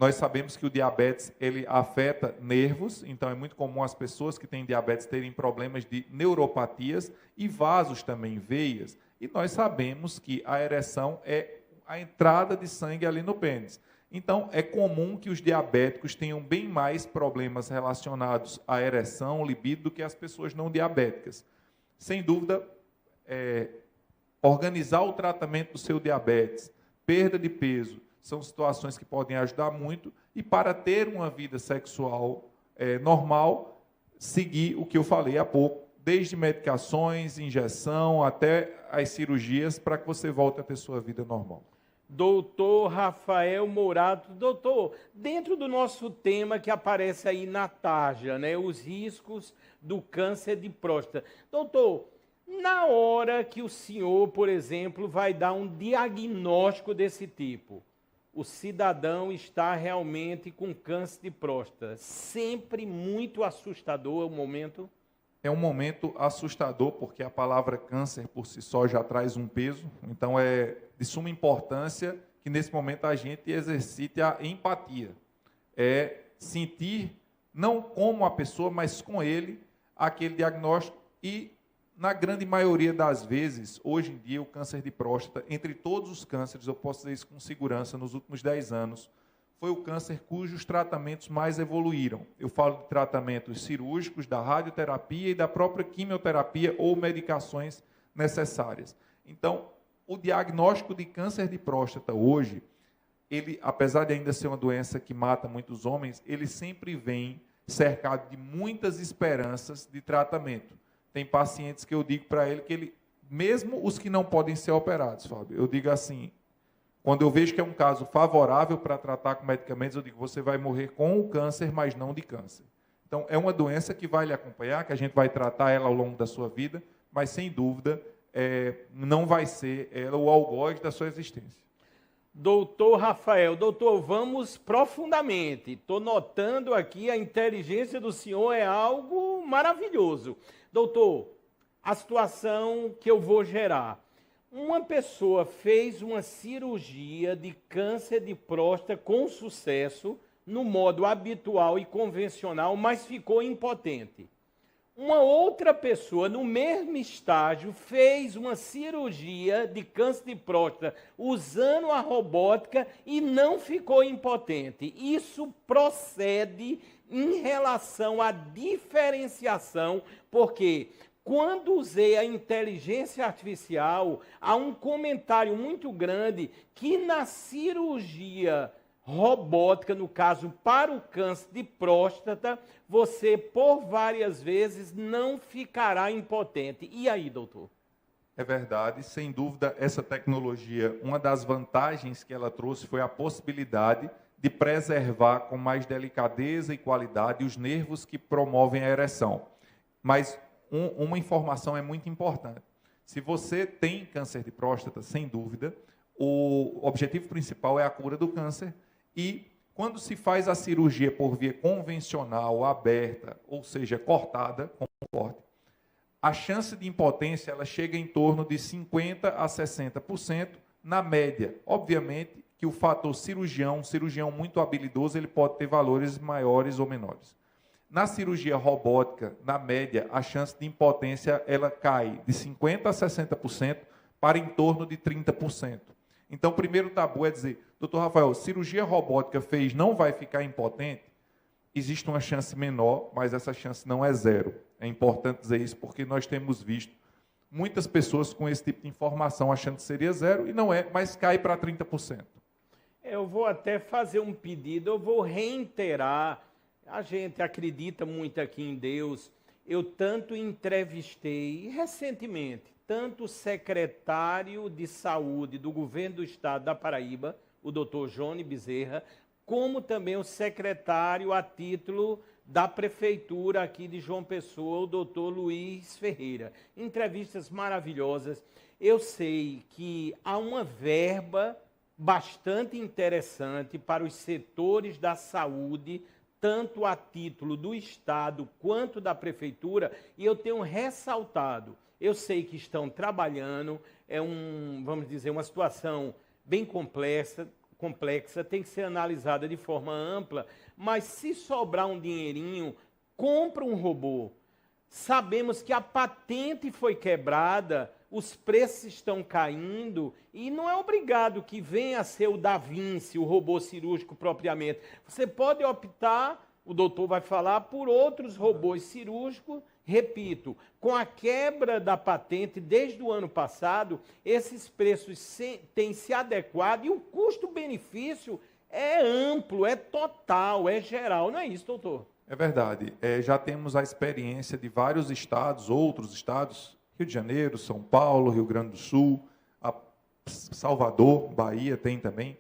Speaker 2: nós sabemos que o diabetes ele afeta nervos, então é muito comum as pessoas que têm diabetes terem problemas de neuropatias e vasos também, veias. E nós sabemos que a ereção é a entrada de sangue ali no pênis. Então, é comum que os diabéticos tenham bem mais problemas relacionados à ereção, libido, do que as pessoas não diabéticas. Sem dúvida, organizar o tratamento do seu diabetes, perda de peso, são situações que podem ajudar muito. E para ter uma vida sexual normal, seguir o que eu falei há pouco, desde medicações, injeção, até as cirurgias, para que você volte a ter sua vida normal.
Speaker 1: Doutor Rafael Mourato. Doutor, dentro do nosso tema que aparece aí na tarja, né, os riscos do câncer de próstata. Doutor, na hora que o senhor, por exemplo, vai dar um diagnóstico desse tipo, o cidadão está realmente com câncer de próstata, sempre muito assustador o momento?
Speaker 2: É um momento assustador, porque a palavra câncer por si só já traz um peso, então é de suma importância que nesse momento a gente exercite a empatia. É sentir, não como a pessoa, mas com ele, aquele diagnóstico. E, na grande maioria das vezes, hoje em dia, o câncer de próstata, entre todos os cânceres, eu posso dizer isso com segurança, nos últimos 10 anos, foi o câncer cujos tratamentos mais evoluíram. Eu falo de tratamentos cirúrgicos, da radioterapia e da própria quimioterapia ou medicações necessárias. Então, o diagnóstico de câncer de próstata hoje, ele, apesar de ainda ser uma doença que mata muitos homens, ele sempre vem cercado de muitas esperanças de tratamento. Tem pacientes que eu digo para ele, mesmo os que não podem ser operados, Fábio, eu digo assim, quando eu vejo que é um caso favorável para tratar com medicamentos, eu digo, você vai morrer com o câncer, mas não de câncer. Então, é uma doença que vai lhe acompanhar, que a gente vai tratar ela ao longo da sua vida, mas, sem dúvida, não vai ser ela o algoz da sua existência.
Speaker 1: Doutor Rafael, doutor, vamos profundamente. Estou notando aqui a inteligência do senhor é algo maravilhoso. Doutor, a situação que eu vou gerar. Uma pessoa fez uma cirurgia de câncer de próstata com sucesso, no modo habitual e convencional, mas ficou impotente. uma outra pessoa no mesmo estágio fez uma cirurgia de câncer de próstata usando a robótica e não ficou impotente. Isso procede em relação à diferenciação, porque quando usei a inteligência artificial, há um comentário muito grande que na cirurgia robótica, no caso para o câncer de próstata, você por várias vezes não ficará impotente. E aí, doutor?
Speaker 2: É verdade, sem dúvida, essa tecnologia, uma das vantagens que ela trouxe foi a possibilidade de preservar com mais delicadeza e qualidade os nervos que promovem a ereção. Mas uma informação é muito importante. Se você tem câncer de próstata, sem dúvida, o objetivo principal é a cura do câncer. E quando se faz a cirurgia por via convencional, aberta, ou seja, cortada, com corte, a chance de impotência ela chega em torno de 50% a 60% na média. Obviamente que o fator cirurgião, um cirurgião muito habilidoso, ele pode ter valores maiores ou menores. Na cirurgia robótica, na média, a chance de impotência ela cai de 50% a 60% para em torno de 30%. Então, o primeiro tabu é dizer, doutor Rafael, cirurgia robótica fez, não vai ficar impotente? Existe uma chance menor, mas essa chance não é zero. É importante dizer isso porque nós temos visto muitas pessoas com esse tipo de informação achando que seria zero e não é, mas cai para 30%.
Speaker 1: Eu vou até fazer um pedido, eu vou reiterar. A gente acredita muito aqui em Deus. Eu tanto entrevistei recentemente, tanto o secretário de saúde do governo do estado da Paraíba, o doutor Johnny Bezerra, como também o secretário a título da prefeitura aqui de João Pessoa, o doutor Luiz Ferreira. Entrevistas maravilhosas. Eu sei que há uma verba bastante interessante para os setores da saúde, tanto a título do Estado quanto da Prefeitura, e eu tenho ressaltado, eu sei que estão trabalhando, vamos dizer, uma situação bem complexa, tem que ser analisada de forma ampla, mas se sobrar um dinheirinho, compra um robô. Sabemos que a patente foi quebrada, os preços estão caindo e não é obrigado que venha a ser o Da Vinci, o robô cirúrgico propriamente. Você pode optar, o doutor vai falar, por outros robôs cirúrgicos. Repito, com a quebra da patente desde o ano passado, esses preços têm se adequado e o custo-benefício é amplo, é total, é geral. Não é isso, doutor?
Speaker 2: É verdade. Já temos a experiência de vários estados, outros estados, Rio de Janeiro, São Paulo, Rio Grande do Sul, Salvador, Bahia tem também,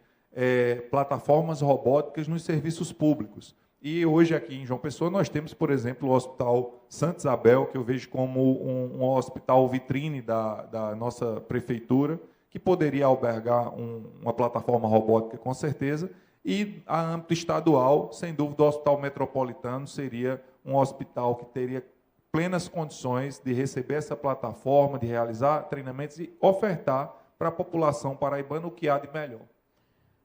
Speaker 2: plataformas robóticas nos serviços públicos. E hoje aqui em João Pessoa nós temos, por exemplo, o Hospital Santa Isabel, que eu vejo como um hospital vitrine da nossa prefeitura, que poderia albergar uma plataforma robótica com certeza, e a âmbito estadual, sem dúvida, o Hospital Metropolitano seria um hospital que teria plenas condições de receber essa plataforma, de realizar treinamentos e ofertar para a população paraibana o que há de melhor.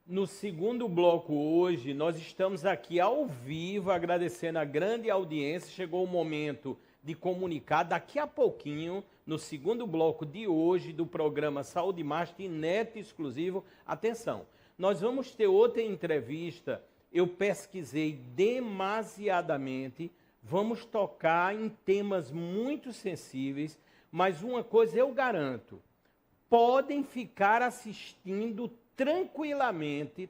Speaker 1: No segundo bloco hoje, nós estamos aqui ao vivo, agradecendo a grande audiência. Chegou o momento de comunicar daqui a pouquinho, no segundo bloco de hoje, do programa Saúde Master, inédito e exclusivo. Atenção, nós vamos ter outra entrevista, eu pesquisei demasiadamente, vamos tocar em temas muito sensíveis, mas uma coisa eu garanto, podem ficar assistindo tranquilamente,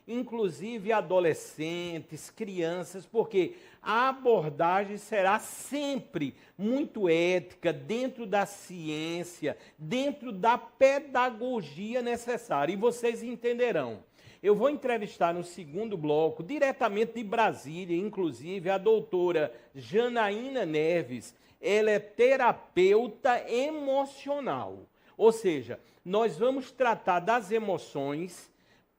Speaker 1: inclusive adolescentes, crianças, porque a abordagem será sempre muito ética, dentro da ciência, dentro da pedagogia necessária, e vocês entenderão. Eu vou entrevistar no segundo bloco, diretamente de Brasília, inclusive, a doutora Janaína Neves. Ela é terapeuta emocional. Ou seja, nós vamos tratar das emoções,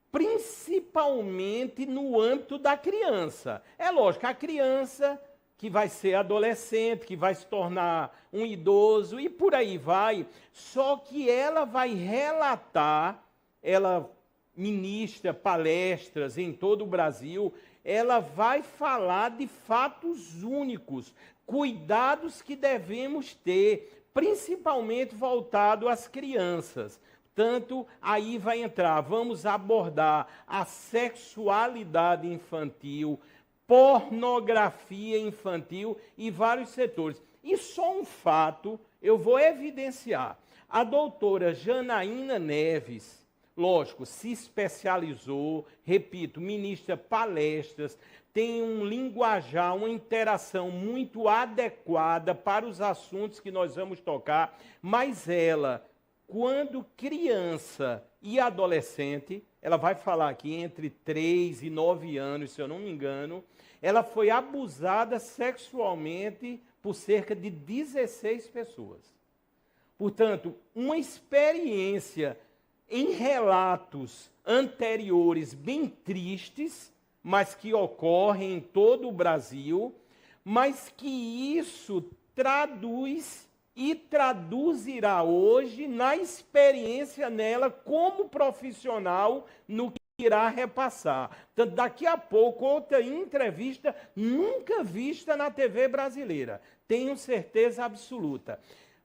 Speaker 1: principalmente no âmbito da criança. É lógico, a criança que vai ser adolescente, que vai se tornar um idoso e por aí vai, só que ela vai relatar, ela ministra palestras em todo o Brasil, ela vai falar de fatos únicos, cuidados que devemos ter, principalmente voltado às crianças. Portanto, aí vai entrar, vamos abordar a sexualidade infantil, pornografia infantil e vários setores. E só um fato eu vou evidenciar. A doutora Janaína Neves, lógico, se especializou, repito, ministra palestras, tem um linguajar, uma interação muito adequada para os assuntos que nós vamos tocar, mas ela, quando criança e adolescente, ela vai falar aqui entre 3 e 9 anos, se eu não me engano, ela foi abusada sexualmente por cerca de 16 pessoas. Portanto, uma experiência em relatos anteriores bem tristes, mas que ocorrem em todo o Brasil, mas que isso traduz e traduzirá hoje na experiência nela como profissional no que irá repassar. Portanto, daqui a pouco, outra entrevista nunca vista na TV brasileira. Tenho certeza absoluta.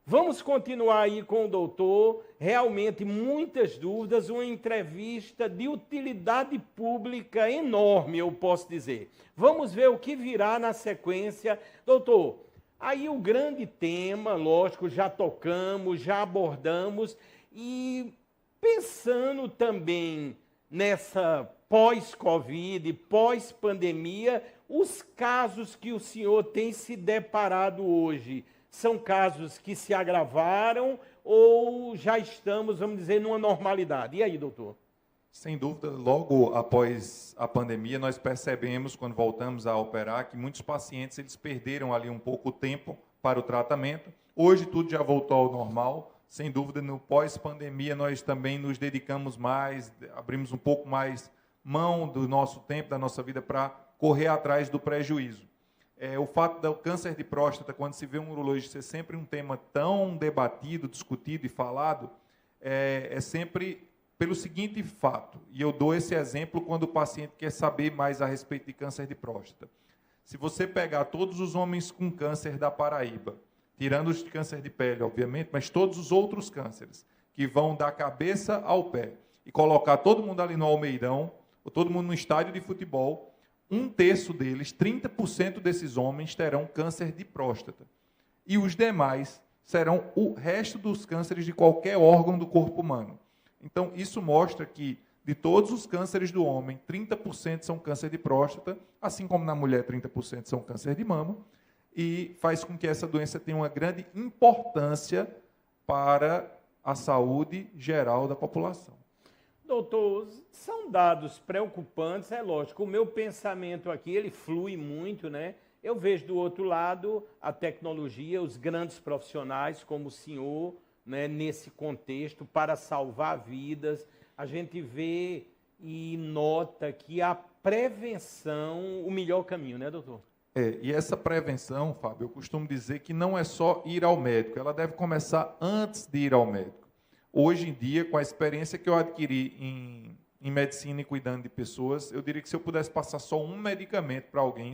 Speaker 1: Vamos continuar aí com o doutor, realmente muitas dúvidas, uma entrevista de utilidade pública enorme, eu posso dizer. Vamos ver o que virá na sequência. Doutor, aí o grande tema, lógico, já tocamos, já abordamos, e pensando também nessa pós-Covid, pós-pandemia, os casos que o senhor tem se deparado hoje, são casos que se agravaram ou já estamos, vamos dizer, numa normalidade? E aí, doutor?
Speaker 2: Sem dúvida, logo após a pandemia, nós percebemos, quando voltamos a operar, que muitos pacientes eles perderam ali um pouco o tempo para o tratamento. Hoje tudo já voltou ao normal. Sem dúvida, no pós-pandemia, nós também nos dedicamos mais, abrimos um pouco mais mão do nosso tempo, da nossa vida, para correr atrás do prejuízo. O fato do câncer de próstata, quando se vê um urologista, ser sempre um tema tão debatido, discutido e falado, é sempre pelo seguinte fato, e eu dou esse exemplo quando o paciente quer saber mais a respeito de câncer de próstata. Se você pegar todos os homens com câncer da Paraíba, tirando os de câncer de pele, obviamente, mas todos os outros cânceres, que vão da cabeça ao pé, e colocar todo mundo ali no Almeidão, ou todo mundo no estádio de futebol, 1/3 deles, 30% desses homens, terão câncer de próstata. E os demais serão o resto dos cânceres de qualquer órgão do corpo humano. Então, isso mostra que, de todos os cânceres do homem, 30% são câncer de próstata, assim como na mulher 30% são câncer de mama, e faz com que essa doença tenha uma grande importância para a saúde geral da população.
Speaker 1: Doutor, são dados preocupantes, é lógico. O meu pensamento aqui, ele flui muito, né? Eu vejo do outro lado a tecnologia, os grandes profissionais como o senhor, né, nesse contexto, para salvar vidas. A gente vê e nota que a prevenção, o melhor caminho, né, doutor?
Speaker 2: E essa prevenção, Fábio, eu costumo dizer que não é só ir ao médico, ela deve começar antes de ir ao médico. Hoje em dia, com a experiência que eu adquiri em medicina e cuidando de pessoas, eu diria que se eu pudesse passar só um medicamento para alguém,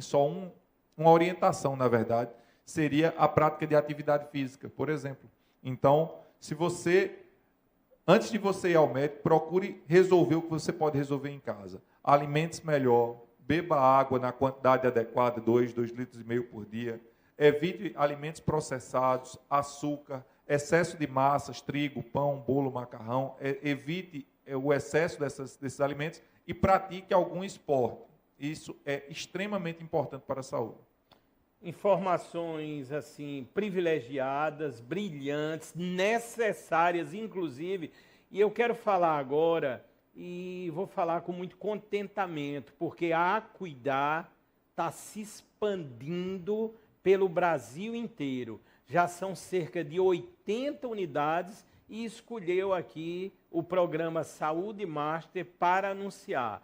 Speaker 2: uma orientação, na verdade, seria a prática de atividade física, por exemplo. Então, antes de você ir ao médico, procure resolver o que você pode resolver em casa. Alimente-se melhor, beba água na quantidade adequada, 2,5 litros por dia. Evite alimentos processados, açúcar, excesso de massas, trigo, pão, bolo, macarrão. Evite o excesso desses alimentos e pratique algum esporte. Isso é extremamente importante para a saúde.
Speaker 1: Informações assim privilegiadas, brilhantes, necessárias, inclusive. E eu quero falar agora, e vou falar com muito contentamento, porque a Acuidar está se expandindo pelo Brasil inteiro. Já são cerca de 80 unidades e escolheu aqui o programa Saúde Master para anunciar.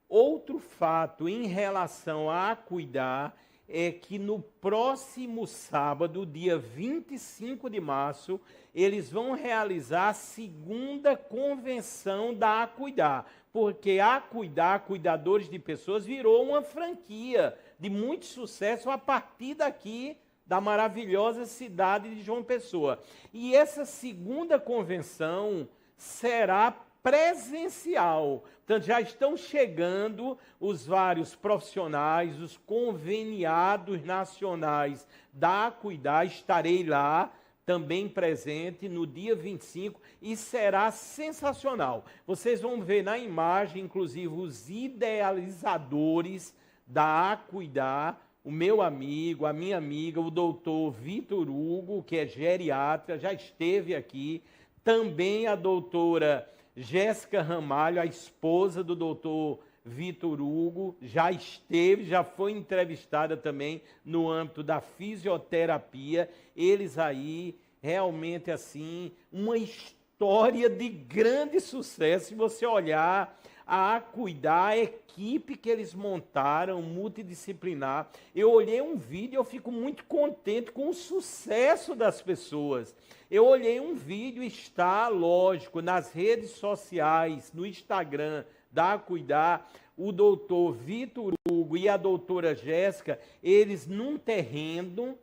Speaker 1: Outro fato em relação a Acuidar é que no próximo sábado, dia 25 de março, eles vão realizar a segunda convenção da Acuidar, porque a Acuidar, Cuidadores de Pessoas, virou uma franquia de muito sucesso a partir daqui da maravilhosa cidade de João Pessoa. E essa segunda convenção será presencial. Portanto, já estão chegando os vários profissionais, os conveniados nacionais da Acuidar. Estarei lá também presente no dia 25 e será sensacional. Vocês vão ver na imagem, inclusive, os idealizadores da Acuidar, o meu amigo, a minha amiga, o doutor Vitor Hugo, que é geriatra, já esteve aqui. Também a doutora Jéssica Ramalho, a esposa do doutor Vitor Hugo, já esteve, já foi entrevistada também no âmbito da fisioterapia. Eles aí, realmente assim, uma história de grande sucesso. Se você olhar a Acuidar, a equipe que eles montaram, multidisciplinar. Eu olhei um vídeo e eu fico muito contente com o sucesso das pessoas. Eu olhei um vídeo, está, lógico, nas redes sociais, no Instagram da Acuidar, o doutor Vitor Hugo e a doutora Jéssica, eles num terreno,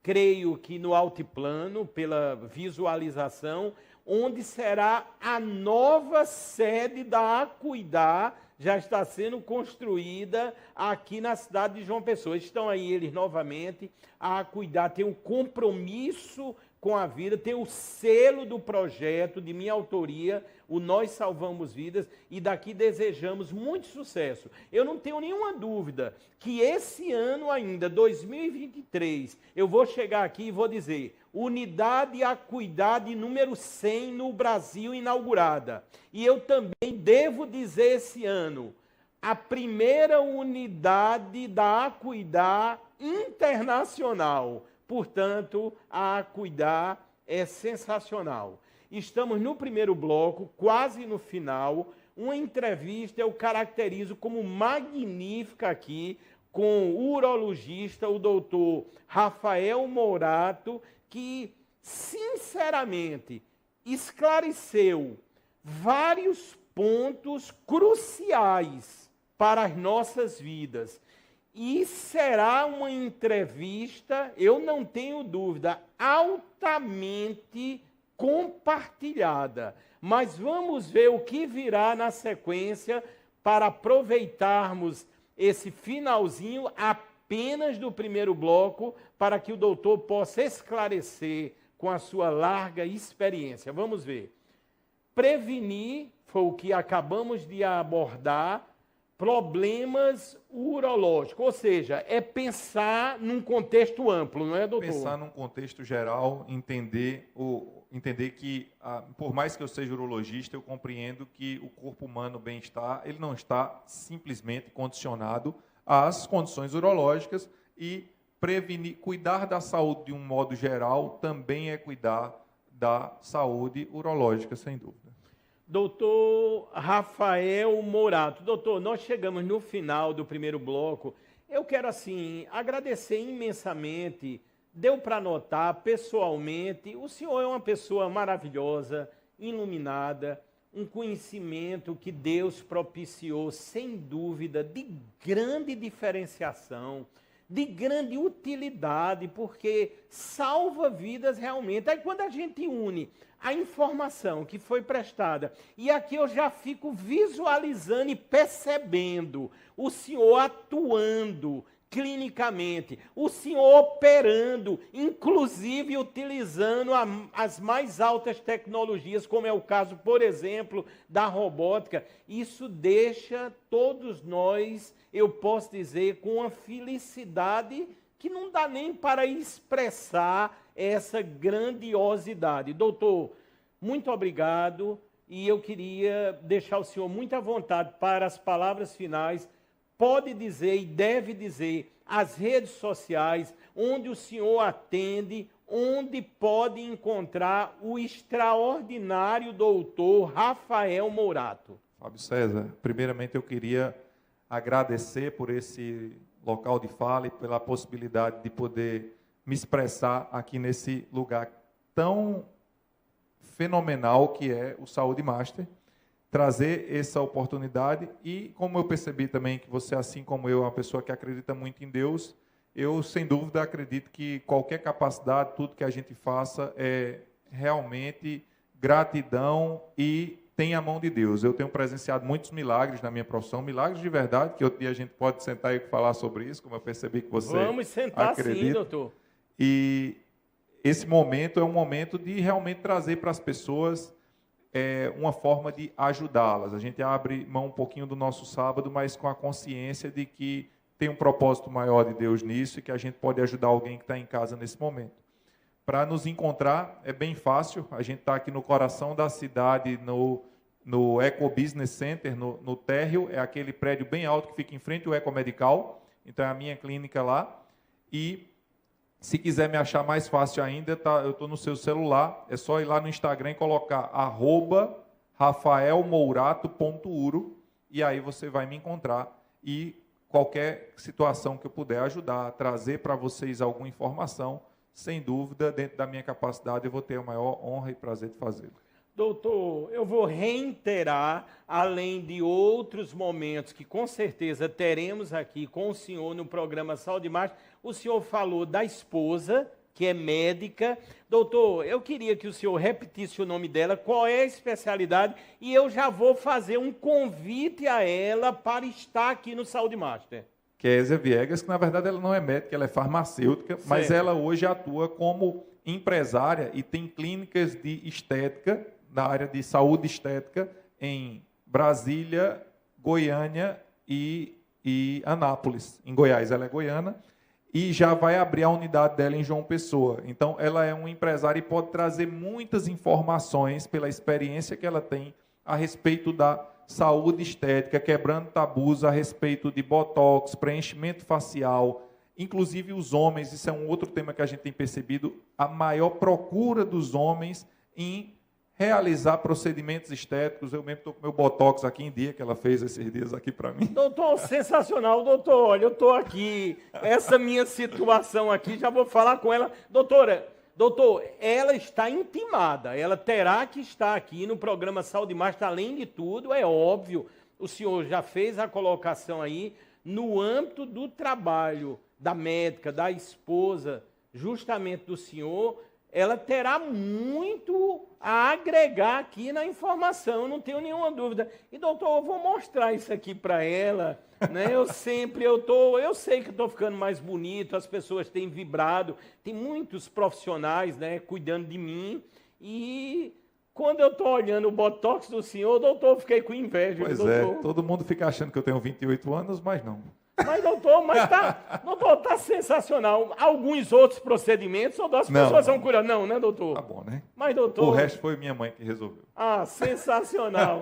Speaker 1: creio que no altiplano, pela visualização, onde será a nova sede da Acuidar, já está sendo construída aqui na cidade de João Pessoa. Estão aí eles novamente. A Acuidar tem um compromisso com a vida, tem o selo do projeto de minha autoria, o Nós Salvamos Vidas, e daqui desejamos muito sucesso. Eu não tenho nenhuma dúvida que esse ano ainda, 2023, eu vou chegar aqui e vou dizer: Unidade Acuidar de número 100 no Brasil inaugurada. E eu também devo dizer esse ano, a primeira unidade da Acuidar internacional. Portanto, a Acuidar é sensacional. Estamos no primeiro bloco, quase no final. Uma entrevista eu caracterizo como magnífica aqui, com o urologista, o doutor Rafael Mourato, que, sinceramente, esclareceu vários pontos cruciais para as nossas vidas. E será uma entrevista, eu não tenho dúvida, altamente compartilhada. Mas vamos ver o que virá na sequência para aproveitarmos esse finalzinho apenas do primeiro bloco, para que o doutor possa esclarecer com a sua larga experiência. Vamos ver. Prevenir, foi o que acabamos de abordar, problemas urológicos, ou seja, é pensar num contexto amplo, não é, doutor?
Speaker 2: Pensar num contexto geral, entender que, por mais que eu seja urologista, eu compreendo que o corpo humano, o bem-estar, ele não está simplesmente condicionado às condições urológicas, e prevenir, cuidar da saúde de um modo geral também é cuidar da saúde urológica, sem dúvida.
Speaker 1: Doutor Rafael Mourato. Doutor, nós chegamos no final do primeiro bloco. Eu quero, assim, agradecer imensamente. Deu para notar pessoalmente, o senhor é uma pessoa maravilhosa, iluminada, um conhecimento que Deus propiciou, sem dúvida, de grande diferenciação, de grande utilidade, porque salva vidas realmente. Aí quando a gente une a informação que foi prestada, e aqui eu já fico visualizando e percebendo o senhor atuando clinicamente, o senhor operando, inclusive utilizando as mais altas tecnologias, como é o caso, por exemplo, da robótica. Isso deixa todos nós, eu posso dizer, com uma felicidade que não dá nem para expressar essa grandiosidade. Doutor, muito obrigado, e eu queria deixar o senhor muito à vontade para as palavras finais. Pode dizer e deve dizer as redes sociais, onde o senhor atende, onde pode encontrar o extraordinário doutor Rafael Mourato.
Speaker 2: Fábio César, primeiramente eu queria agradecer por local de fala e pela possibilidade de poder me expressar aqui nesse lugar tão fenomenal que é o Saúde Master, trazer essa oportunidade e, como eu percebi também que você, assim como eu, é uma pessoa que acredita muito em Deus, eu, sem dúvida, acredito que qualquer capacidade, tudo que a gente faça é realmente gratidão e tem a mão de Deus. Eu tenho presenciado muitos milagres na minha profissão, milagres de verdade, que outro dia a gente pode sentar e falar sobre isso, como eu percebi que você
Speaker 1: Vamos sentar
Speaker 2: acredita.
Speaker 1: sim, doutor.
Speaker 2: E esse momento é um momento de realmente trazer para as pessoas uma forma de ajudá-las. A gente abre mão um pouquinho do nosso sábado, mas com a consciência de que tem um propósito maior de Deus nisso e que a gente pode ajudar alguém que está em casa nesse momento. Para nos encontrar é bem fácil, a gente está aqui no coração da cidade, no Eco Business Center, no térreo, é aquele prédio bem alto que fica em frente ao Eco Medical, então é a minha clínica lá. E se quiser me achar mais fácil ainda, eu estou no seu celular, é só ir lá no Instagram e colocar @rafaelmourato.uro e aí você vai me encontrar e qualquer situação que eu puder ajudar, trazer para vocês alguma informação, sem dúvida, dentro da minha capacidade, eu vou ter a maior honra e prazer de fazê-lo.
Speaker 1: Doutor, eu vou reiterar, além de outros momentos que com certeza teremos aqui com o senhor no programa Saúde Master, o senhor falou da esposa, que é médica. Doutor, eu queria que o senhor repetisse o nome dela, qual é a especialidade, e eu já vou fazer um convite a ela para estar aqui no Saúde Master.
Speaker 2: Kézia Viegas, que na verdade ela não é médica, ela é farmacêutica, certo, mas ela hoje atua como empresária e tem clínicas de estética, na área de saúde estética, em Brasília, Goiânia e Anápolis. Em Goiás, ela é goiana, e já vai abrir a unidade dela em João Pessoa. Então, ela é uma empresária e pode trazer muitas informações pela experiência que ela tem a respeito da saúde estética, quebrando tabus a respeito de botox, preenchimento facial, inclusive os homens, isso é um outro tema que a gente tem percebido, a maior procura dos homens em realizar procedimentos estéticos. Eu mesmo estou com meu botox aqui em dia, que ela fez esses dias aqui para mim.
Speaker 1: Doutor, sensacional, doutor, olha, eu estou aqui, essa minha situação aqui, já vou falar com ela. Doutor, ela está intimada, ela terá que estar aqui no programa Saúde Master, além de tudo, é óbvio, o senhor já fez a colocação aí, no âmbito do trabalho da médica, da esposa, justamente do senhor, ela terá muito a agregar aqui na informação, não tenho nenhuma dúvida. E, doutor, eu vou mostrar isso aqui para ela, né? Eu sei que estou ficando mais bonito, as pessoas têm vibrado, tem muitos profissionais, né, cuidando de mim, e quando eu estou olhando o botox do senhor, doutor, eu fiquei com inveja.
Speaker 2: Pois
Speaker 1: doutor.
Speaker 2: É, todo mundo fica achando que eu tenho 28 anos, mas não.
Speaker 1: Mas, doutor, tá sensacional. Alguns outros procedimentos, ou as pessoas são curadas? Não, né, doutor?
Speaker 2: Tá bom, né?
Speaker 1: Mas, doutor...
Speaker 2: O resto foi minha mãe que resolveu.
Speaker 1: Ah, sensacional.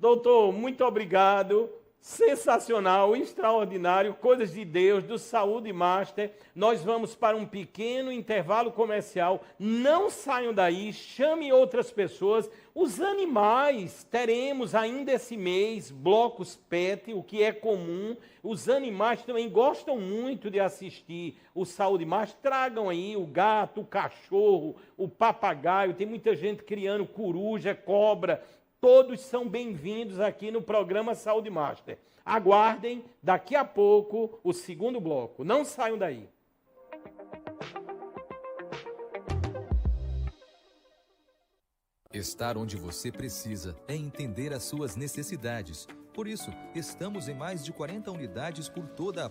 Speaker 1: Doutor, muito obrigado. Sensacional, extraordinário, coisas de Deus, do Saúde Master. Nós vamos para um pequeno intervalo comercial. Não saiam daí, chame outras pessoas. Os animais, teremos ainda esse mês blocos PET, o que é comum. Os animais também gostam muito de assistir o Saúde Master. Tragam aí o gato, o cachorro, o papagaio. Tem muita gente criando coruja, cobra. Todos são bem-vindos aqui no programa Saúde Master. Aguardem, daqui a pouco, o segundo bloco. Não saiam daí.
Speaker 3: Estar onde você precisa é entender as suas necessidades. Por isso, estamos em mais de 40 unidades por toda a